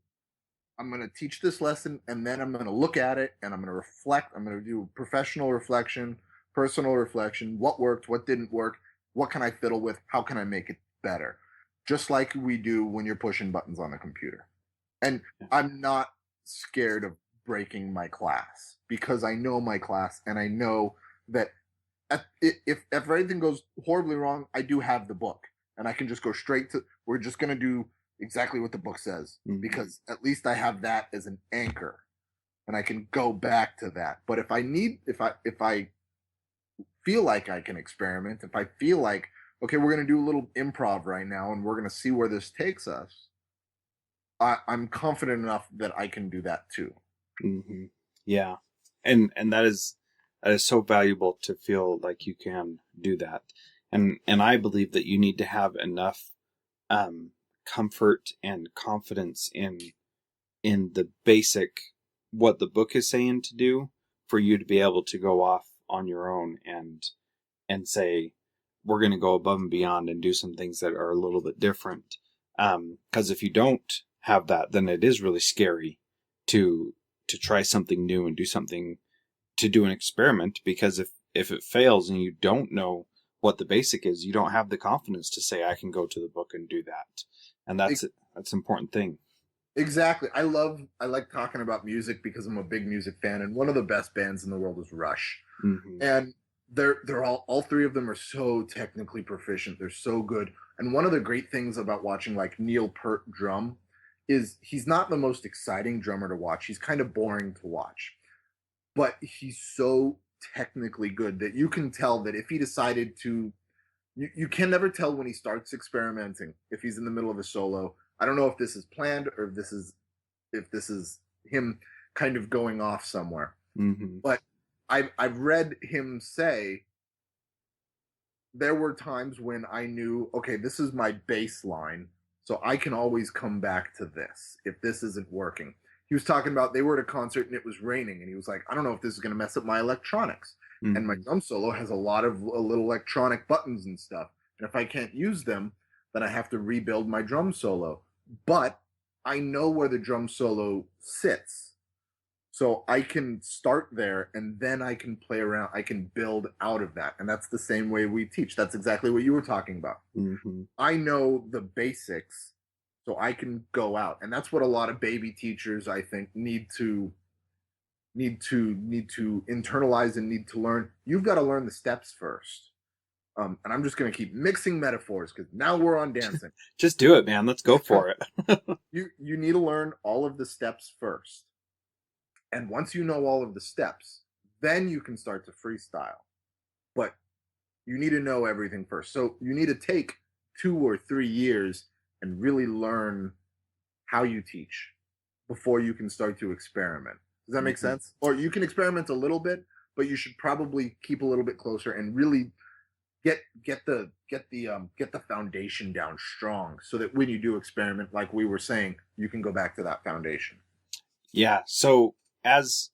to teach this lesson and then I'm going to look at it and I'm going to reflect. I'm going to do professional reflection, personal reflection, what worked, what didn't work, what can I fiddle with, how can I make it better? Just like we do when you're pushing buttons on a computer. And Yeah. I'm not scared of breaking my class because I know my class and I know that if everything goes horribly wrong, I do have the book and I can just go straight to. We're just gonna do exactly what the book says Mm-hmm. because at least I have that as an anchor and I can go back to that. But if I feel like I can experiment, if I feel like okay, we're gonna do a little improv right now and we're gonna see where this takes us, I'm confident enough that I can do that too. Mm-hmm. Yeah. And that is so valuable to feel like you can do that. And I believe that you need to have enough um comfort and confidence in the basic what the book is saying to do for you to be able to go off on your own and say we're going to go above and beyond and do some things that are a little bit different. Because if you don't have that, then it is really scary to to try something new and do something to do an experiment. Because if it fails and you don't know what the basic is, you don't have the confidence to say I can go to the book and do that, and that's an important thing. Exactly. I like talking about music because I'm a big music fan and one of the best bands in the world is Rush. Hmm. And they're all three of them are so technically proficient. They're so good. And one of the great things about watching like Neil Peart drum is he's not the most exciting drummer to watch. He's kind of boring to watch. But he's so technically good that you can tell that if he decided to you can never tell when he starts experimenting if he's in the middle of a solo. I don't know if this is planned or if this is him kind of going off somewhere. Hmm. But I've read him say there were times when I knew, okay, this is my baseline, so I can always come back to this if this isn't working. he was talking about they were at a concert and it was raining, and he was like, I don't know if this is going to mess up my electronics. And my Mm-hmm. drum solo has a lot of little electronic buttons and stuff. And if I can't use them, then I have to rebuild my drum solo. But I know where the drum solo sits. So I can start there and then I can play around. I can build out of that. And that's the same way we teach. That's exactly what you were talking about. Mm-hmm. I know the basics, so I can go out. And that's what a lot of baby teachers, I think, need to internalize and need to learn. You've got to learn the steps first. And I'm just going to keep mixing metaphors because now we're on dancing. Just do it, man. Let's go for it. You need to learn all of the steps first, and once you know all of the steps, then you can start to freestyle. But you need to know everything first. So you need to take 2 or 3 years and really learn how you teach before you can start to experiment. Does that make Mm-hmm. sense? Or you can experiment a little bit, but you should probably keep a little bit closer and really get the foundation down strong so that when you do experiment, like we were saying, you can go back to that foundation. Yeah. So, as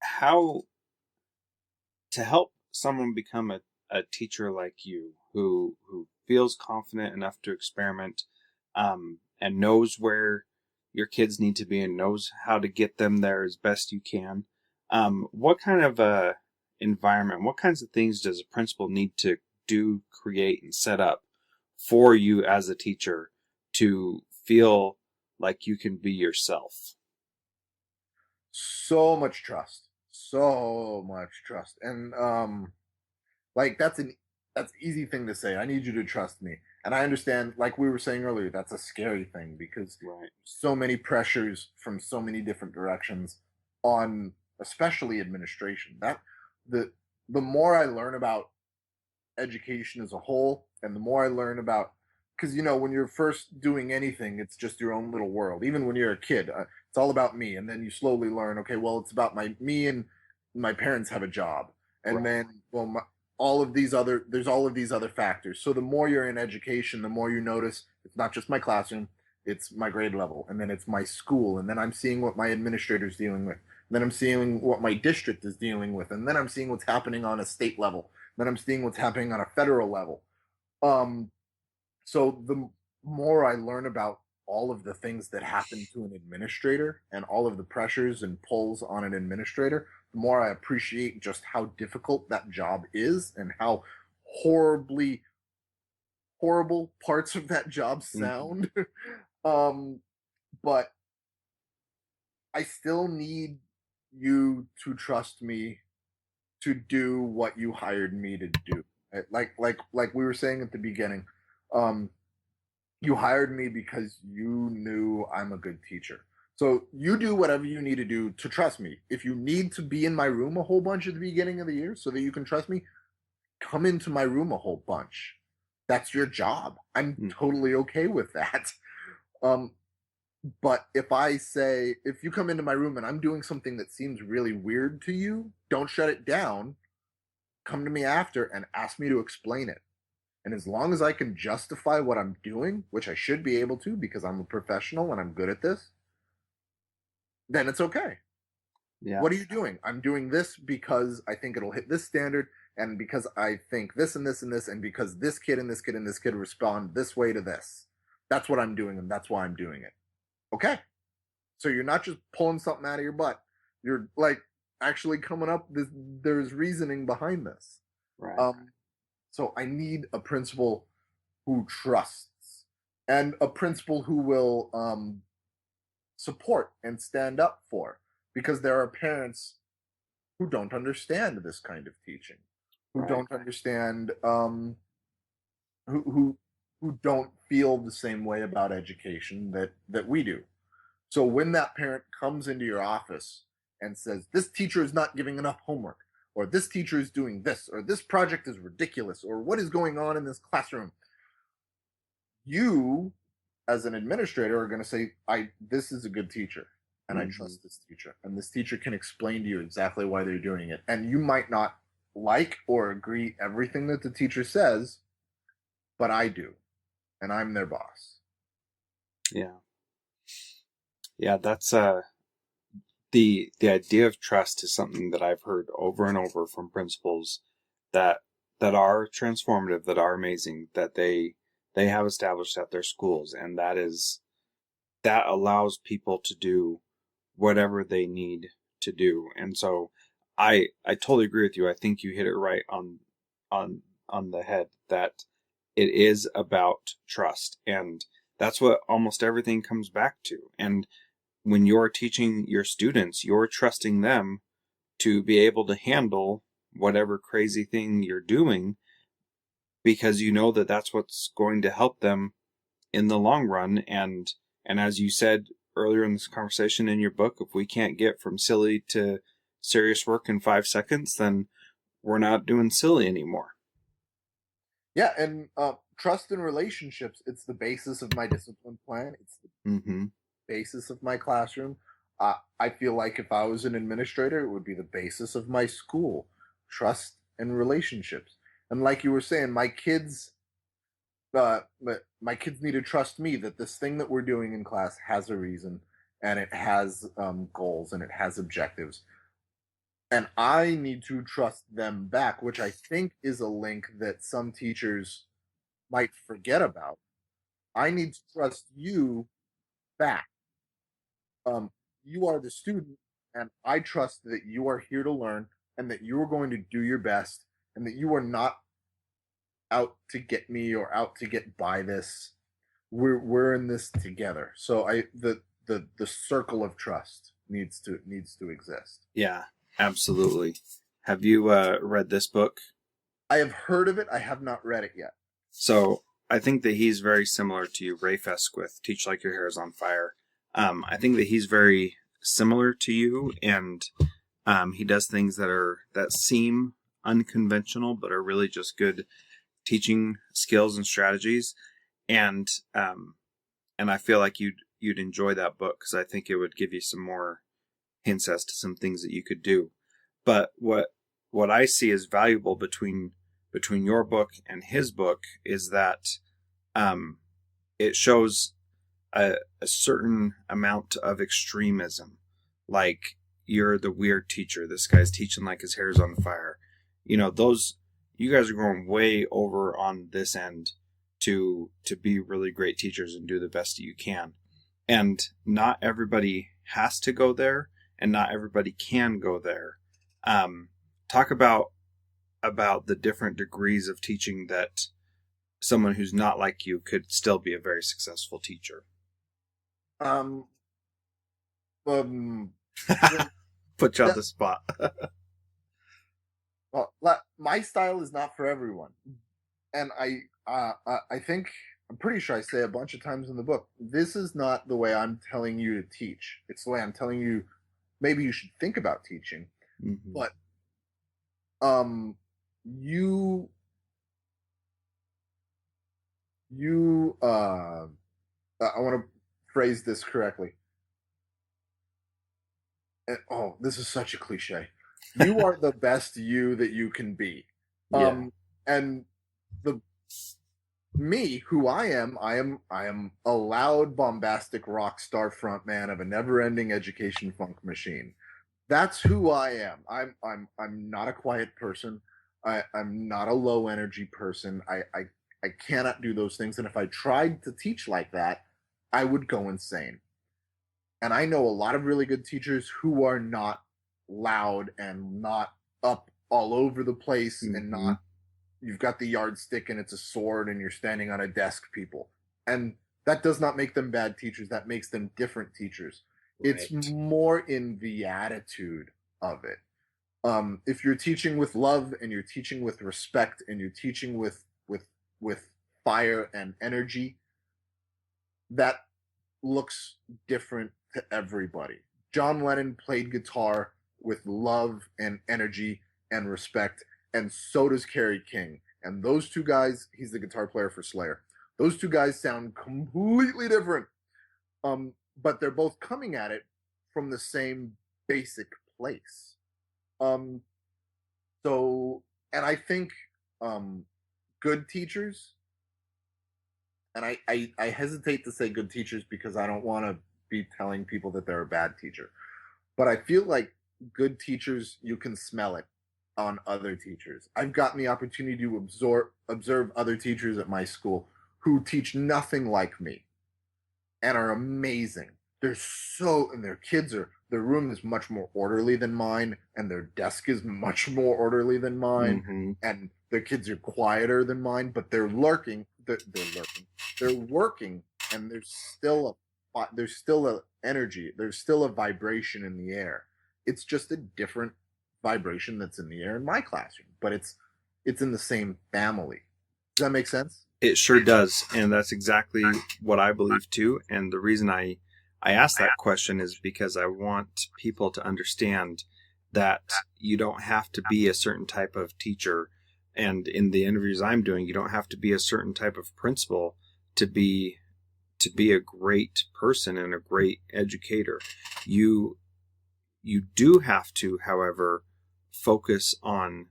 how to help someone become a teacher like you who feels confident enough to experiment, and knows where your kids need to be and knows how to get them there as best you can, what kind of a environment, what kinds of things does a principal need to do, create, and set up for you as a teacher to feel like you can be yourself? So much trust, and like that's an easy thing to say. I need you to trust me, and I understand. Like we were saying earlier, that's a scary thing because Right. so many pressures from so many different directions on, especially administration. That the the more I learn about education as a whole, and the more I learn about, because when you're first doing anything, it's just your own little world. Even when you're a kid, it's all about me, and then you slowly learn. Okay, well, it's about me and my parents have a job, and Right. then all of these other there's all of these other factors. So the more you're in education, the more you notice it's not just my classroom, it's my grade level, and then it's my school, and then I'm seeing what my administrator's dealing with. And then I'm seeing what my district is dealing with, and then I'm seeing what's happening on a state level, then I'm seeing what's happening on a federal level. Um, so the more I learn about all of the things that happen to an administrator and all of the pressures and pulls on an administrator, the more I appreciate just how difficult that job is and how horribly horrible parts of that job Mm-hmm. sound. um, but I still need you to trust me to do what you hired me to do. Like we were saying at the beginning, um, you hired me because you knew I'm a good teacher. So you do whatever you need to do to trust me. If you need to be in my room a whole bunch at the beginning of the year so that you can trust me, come into my room a whole bunch. That's your job. I'm Mm-hmm. totally okay with that. Um, but if you come into my room and I'm doing something that seems really weird to you, don't shut it down. Come to me after and ask me to explain it. And as long as I can justify what I'm doing, which I should be able to because I'm a professional and I'm good at this, then it's okay. Yeah. What are you doing? I'm doing this because I think it'll hit this standard, and because I think this and this and this, and because this kid and this kid and this kid respond this way to this. That's what I'm doing, and that's why I'm doing it. Okay. So you're not just pulling something out of your butt. You're like actually coming up. There's reasoning behind this. Right. Um, so I need a principal who trusts and a principal who will support and stand up for, because there are parents who don't understand this kind of teaching, who Right. don't understand, who who who don't feel the same way about education that we do. So when that parent comes into your office and says, this teacher is not giving enough homework, or this teacher is doing this, or this project is ridiculous, or what is going on in this classroom, you as an administrator are going to say, I this is a good teacher and I Mm-hmm. trust this teacher, and this teacher can explain to you exactly why they're doing it. And you might not like or agree everything that the teacher says, but I do, and I'm their boss. Yeah. Yeah. the idea of trust is something that I've heard over and over from principals that are transformative, that are amazing, that they have established at their schools, and that allows people to do whatever they need to do. And so I totally agree with you. I think you hit it right on on the head that it is about trust, and that's what almost everything comes back to. And when you're teaching your students, you're trusting them to be able to handle whatever crazy thing you're doing because you know that that's what's going to help them in the long run. And as you said earlier in this conversation in your book, if we can't get from silly to serious work in 5 seconds, then we're not doing silly anymore. Yeah, and trust in relationships, it's the basis of my discipline plan. It's the Mm-hmm. basis of my classroom. I feel like if I was an administrator, it would be the basis of my school. Trust and relationships. And like you were saying, my kids need to trust me that this thing that we're doing in class has a reason, and it has goals, and it has objectives, and I need to trust them back, which I think is a link that some teachers might forget about. I need to trust you back. Um, you are the student, and I trust that you are here to learn, and that you are going to do your best, and that you are not out to get me or out to get by this. We're in this together. So the circle of trust needs to exist. Yeah, absolutely. Have you read this book? I have heard of it. I have not read it yet. So I think that he's very similar to you, Ray Fesquith, Teach Like Your Hair is on Fire. I think that he's very similar to you, and he does things that seem unconventional, but are really just good teaching skills and strategies. And and I feel like you'd enjoy that book because I think it would give you some more hints as to some things that you could do. But what I see as valuable between your book and his book is that um, it shows a certain amount of extremism. Like, you're the weird teacher. This guy's teaching like his hair's on fire. You know, those, you guys are going way over on this end to be really great teachers and do the best that you can. And not everybody has to go there, and not everybody can go there. Talk about the different degrees of teaching that someone who's not like you could still be a very successful teacher. Um, um, well, Put you on that, the spot. my style is not for everyone, and I think I'm pretty sure I say a bunch of times in the book, this is not the way I'm telling you to teach. It's the way I'm telling you maybe you should think about teaching. Mm-hmm. But um, you you I want to phrase this correctly. Oh, this is such a cliche. You are the best you that you can be. Yeah. And the me, who I am a loud, bombastic rock star frontman of a never-ending education funk machine. That's who I am. I'm not a quiet person. I'm not a low energy person. I cannot do those things. And if I tried to teach like that, I would go insane. And I know a lot of really good teachers who are not loud and not up all over the place and Mm-hmm. not you've got the yardstick and it's a sword and you're standing on a desk people. And that does not make them bad teachers. That makes them different teachers. It's Right. more in the attitude of it. If you're teaching with love and you're teaching with respect and you're teaching with fire and energy, that looks different to everybody. John Lennon played guitar with love and energy and respect, and so does Kerry King. And those two guys, he's the guitar player for Slayer. Those two guys sound completely different, but they're both coming at it from the same basic place. Um, so, and I think um, good teachers, and I hesitate to say good teachers because I don't want to be telling people that they're a bad teacher. but I feel like good teachers, you can smell it on other teachers. I've gotten the opportunity to observe other teachers at my school who teach nothing like me and are amazing. And their kids are, their room is much more orderly than mine, and their desk is much more orderly than mine, Mm-hmm. and their kids are quieter than mine, but they're working, and there's still a energy, there's still a vibration in the air. It's just a different vibration that's in the air in my classroom, but it's in the same family. Does that make sense? It sure does, and that's exactly what I believe too. And the reason I ask that question is because I want people to understand that you don't have to be a certain type of teacher, and in the interviews I'm doing, you don't have to be a certain type of principal to be a great person and a great educator. You you do have to, however, focus on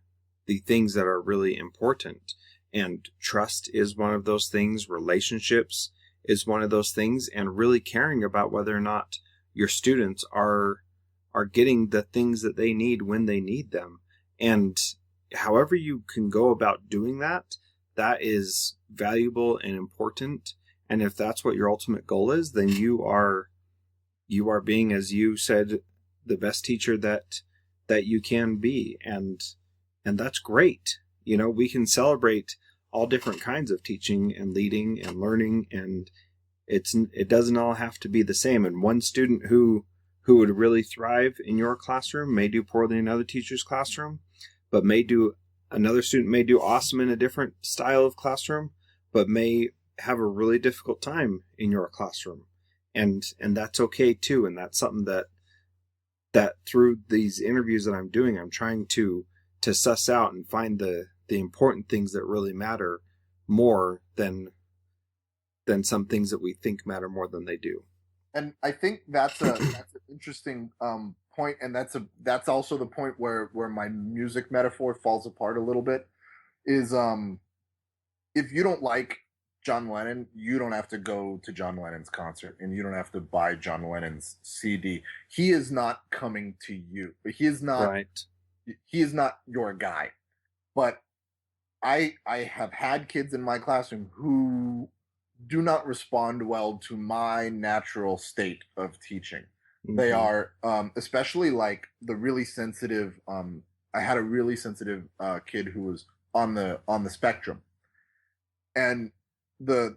the things that are really important. And trust is one of those things, relationships is one of those things, and really caring about whether or not your students are getting the things that they need when they need them. And however you can go about doing that, that is valuable and important. And if that's what your ultimate goal is, then you are being, as you said, the best teacher that you can be, and that's great. We can celebrate all different kinds of teaching and leading and learning, and it doesn't all have to be the same. And one student who would really thrive in your classroom may do poorly in another teacher's classroom, but another student may do awesome in a different style of classroom, but may have a really difficult time in your classroom. And that's okay too. And that's something that through these interviews that I'm doing, I'm trying to suss out and find the important things that really matter more than some things that we think matter more than they do. And I think that's an interesting point, and that's also the point where my music metaphor falls apart a little bit. Is if you don't like John Lennon, you don't have to go to John Lennon's concert, and you don't have to buy John Lennon's CD. He is not coming to you. Right. He is not your guy. But I have had kids in my classroom who do not respond well to my natural state of teaching. They Mm-hmm. are especially like the really sensitive. I had a really sensitive kid who was on the spectrum, and the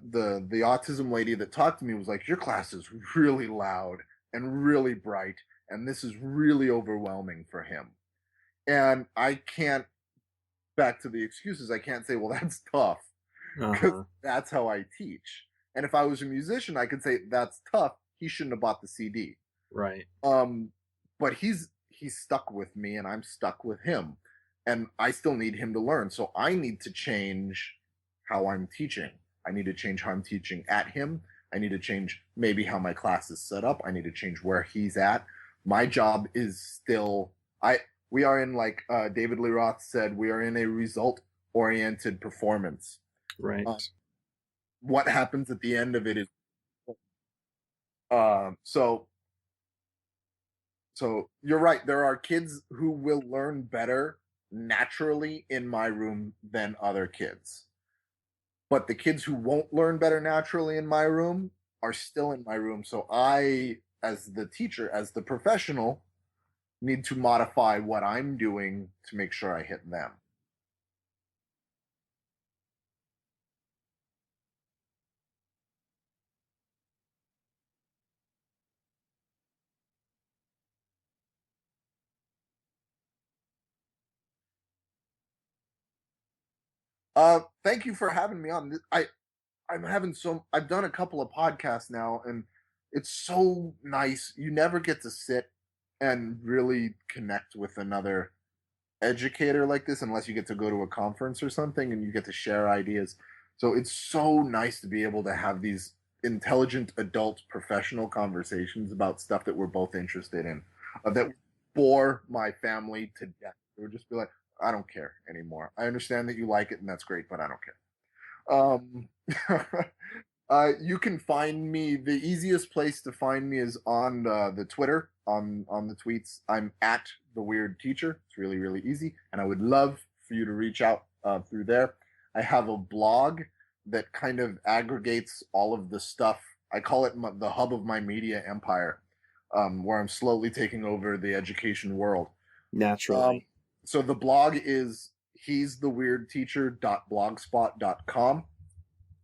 autism lady that talked to me was like, "Your class is really loud and really bright, and this is really overwhelming for him." And I can't, back to the excuses, I can't say, "Well, that's tough," because Uh-huh. that's how I teach. And if I was a musician, I could say that's tough. He shouldn't have bought the CD. Right. Um, but he's stuck with me, and I'm stuck with him, and I still need him to learn. So I need to change how I'm teaching. I need to change how I'm teaching at him. I need to change maybe how my class is set up. I need to change where he's at. My job is still I we are in, like David Lee Roth said, we are in a result oriented performance. Right. Uh, what happens at the end of it is so so you're right. There are kids who will learn better naturally in my room than other kids. But the kids who won't learn better naturally in my room are still in my room. So I, as the teacher, as the professional, need to modify what I'm doing to make sure I hit them. Thank you for having me on. I've done a couple of podcasts now, and it's so nice. You never get to sit and really connect with another educator like this unless you get to go to a conference or something and you get to share ideas. So it's so nice to be able to have these intelligent adult professional conversations about stuff that we're both interested in, that bore my family to death. They would just be like, I don't care anymore. I understand that you like it and that's great, but I don't care. You can find me. The easiest place to find me is on the Twitter. on the tweets. I'm at the Weird Teacher. It's really really easy, and I would love for you to reach out through there. I have a blog that kind of aggregates all of the stuff. I call it the hub of my media empire, where I'm slowly taking over the education world. Um, Naturally. so the blog is he's the weird teacher.blogspot.com,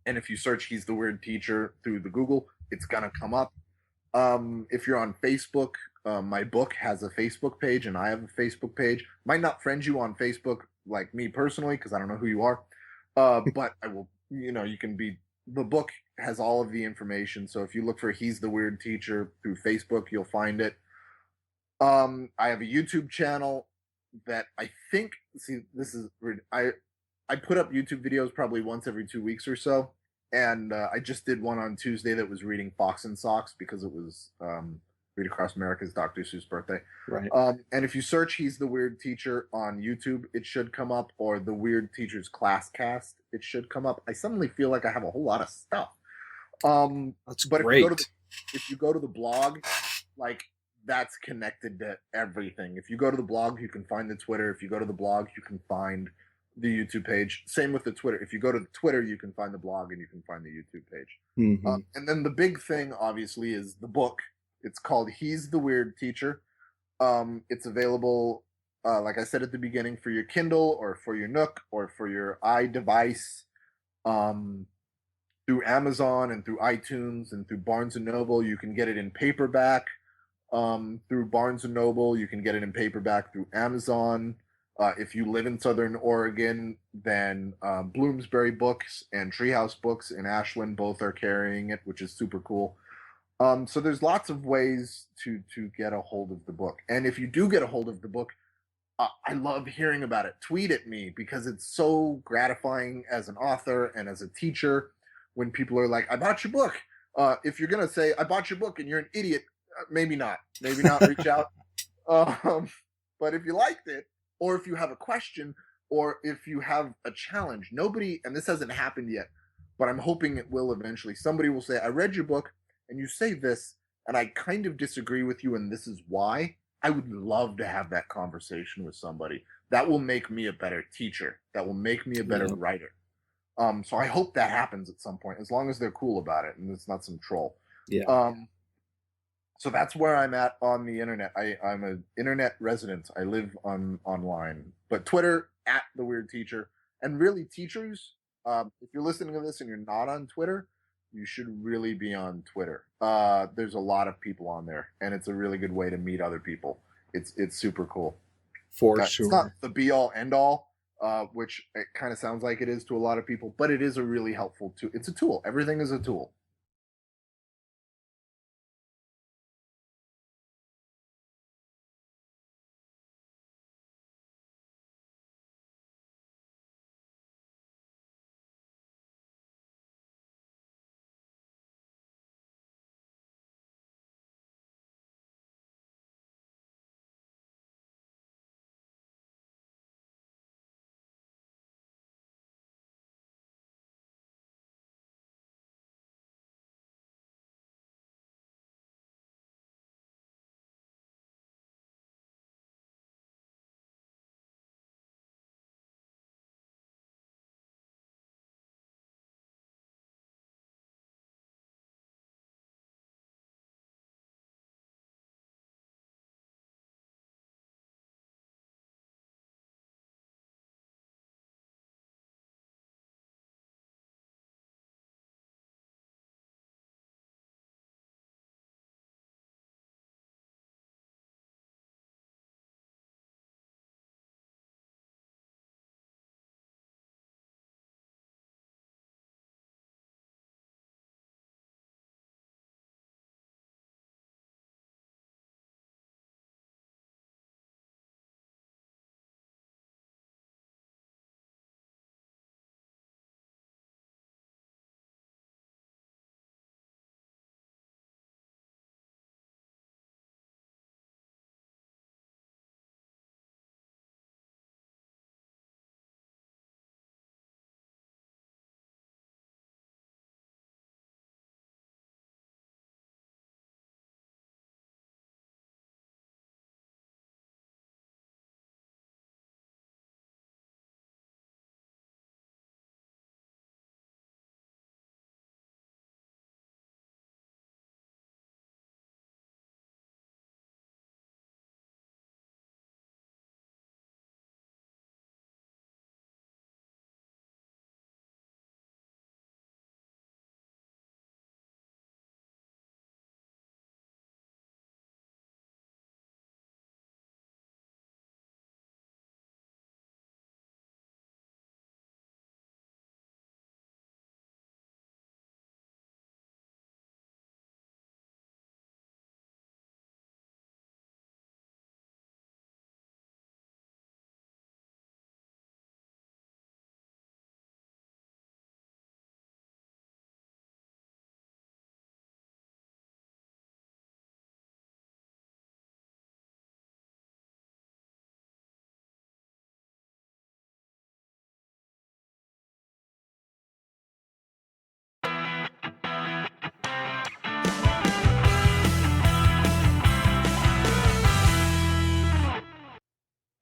and if you search he's the weird teacher through the Google, it's gonna come up. If you're on Facebook, my book has a Facebook page, and I have a Facebook page. Might not friend you on Facebook like me personally because I don't know who you are, but I will. You know, you can be. The book has all of the information. So if you look for "He's the Weird Teacher" through Facebook, you'll find it. I have a YouTube channel that I think. See, this is I put up YouTube videos probably once every 2 weeks or so, and I just did one on Tuesday that was reading Fox and Socks because it was Read Across America's Dr. Seuss birthday. Right. And if you search "He's the Weird Teacher" on YouTube, it should come up, or "The Weird Teacher's Class Cast," it should come up. I suddenly feel like I have a whole lot of stuff. That's But great. if you go to the blog, like that's connected to everything. If you go to the blog, you can find the Twitter. If you go to the blog, you can find the YouTube page. Same with the Twitter. If you go to the Twitter, you can find the blog and you can find the YouTube page. Hmm. And then the big thing, obviously, is the book. It's called "He's the Weird Teacher." It's available, like I said at the beginning, for your Kindle or for your Nook or for your iDevice, um, through Amazon and through iTunes and through Barnes and Noble. You can get it in paperback through Barnes and Noble. You can get it in paperback through Amazon. If you live in Southern Oregon, then Bloomsbury Books and Treehouse Books in Ashland both are carrying it, which is super cool. So there's lots of ways to get a hold of the book. And if you do get a hold of the book, I love hearing about it. Tweet at me because it's so gratifying as an author and as a teacher when people are like, "I bought your book." If you're gonna say, "I bought your book" and you're an idiot, maybe not. Maybe not. Reach out. Um, but if you liked it, or if you have a question, or if you have a challenge, nobody, and this hasn't happened yet, but I'm hoping it will eventually. Somebody will say, "I read your book and you say this, and I kind of disagree with you, and this is why." I would love to have that conversation with somebody. That will make me a better teacher. That will make me a better Yep. writer. So I hope that happens at some point, as long as they're cool about it and it's not some troll. Yeah. Um, so that's where I'm at on the internet. I'm an internet resident. I live online, but Twitter at the Weird Teacher. And really, teachers, if you're listening to this and you're not on Twitter, you should really be on Twitter. There's a lot of people on there, and it's a really good way to meet other people. It's super cool. For It's not sure. the be all end all, which it kind of sounds like it is to a lot of people, but it is a really helpful tool. It's a tool. Everything is a tool.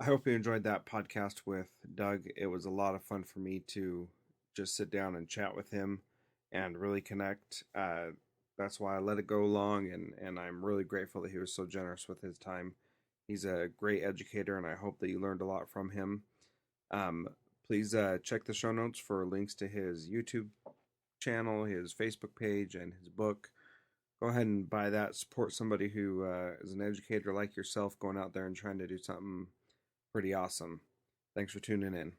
I hope you enjoyed that podcast with Doug. It was a lot of fun for me to just sit down and chat with him and really connect. That's why I let it go long, and I'm really grateful that he was so generous with his time. He's a great educator, and I hope that you learned a lot from him. Um, Please check the show notes for links to his YouTube channel, his Facebook page, and his book. Go ahead and buy that. Support somebody who is an educator like yourself going out there and trying to do something pretty awesome. Thanks for tuning in.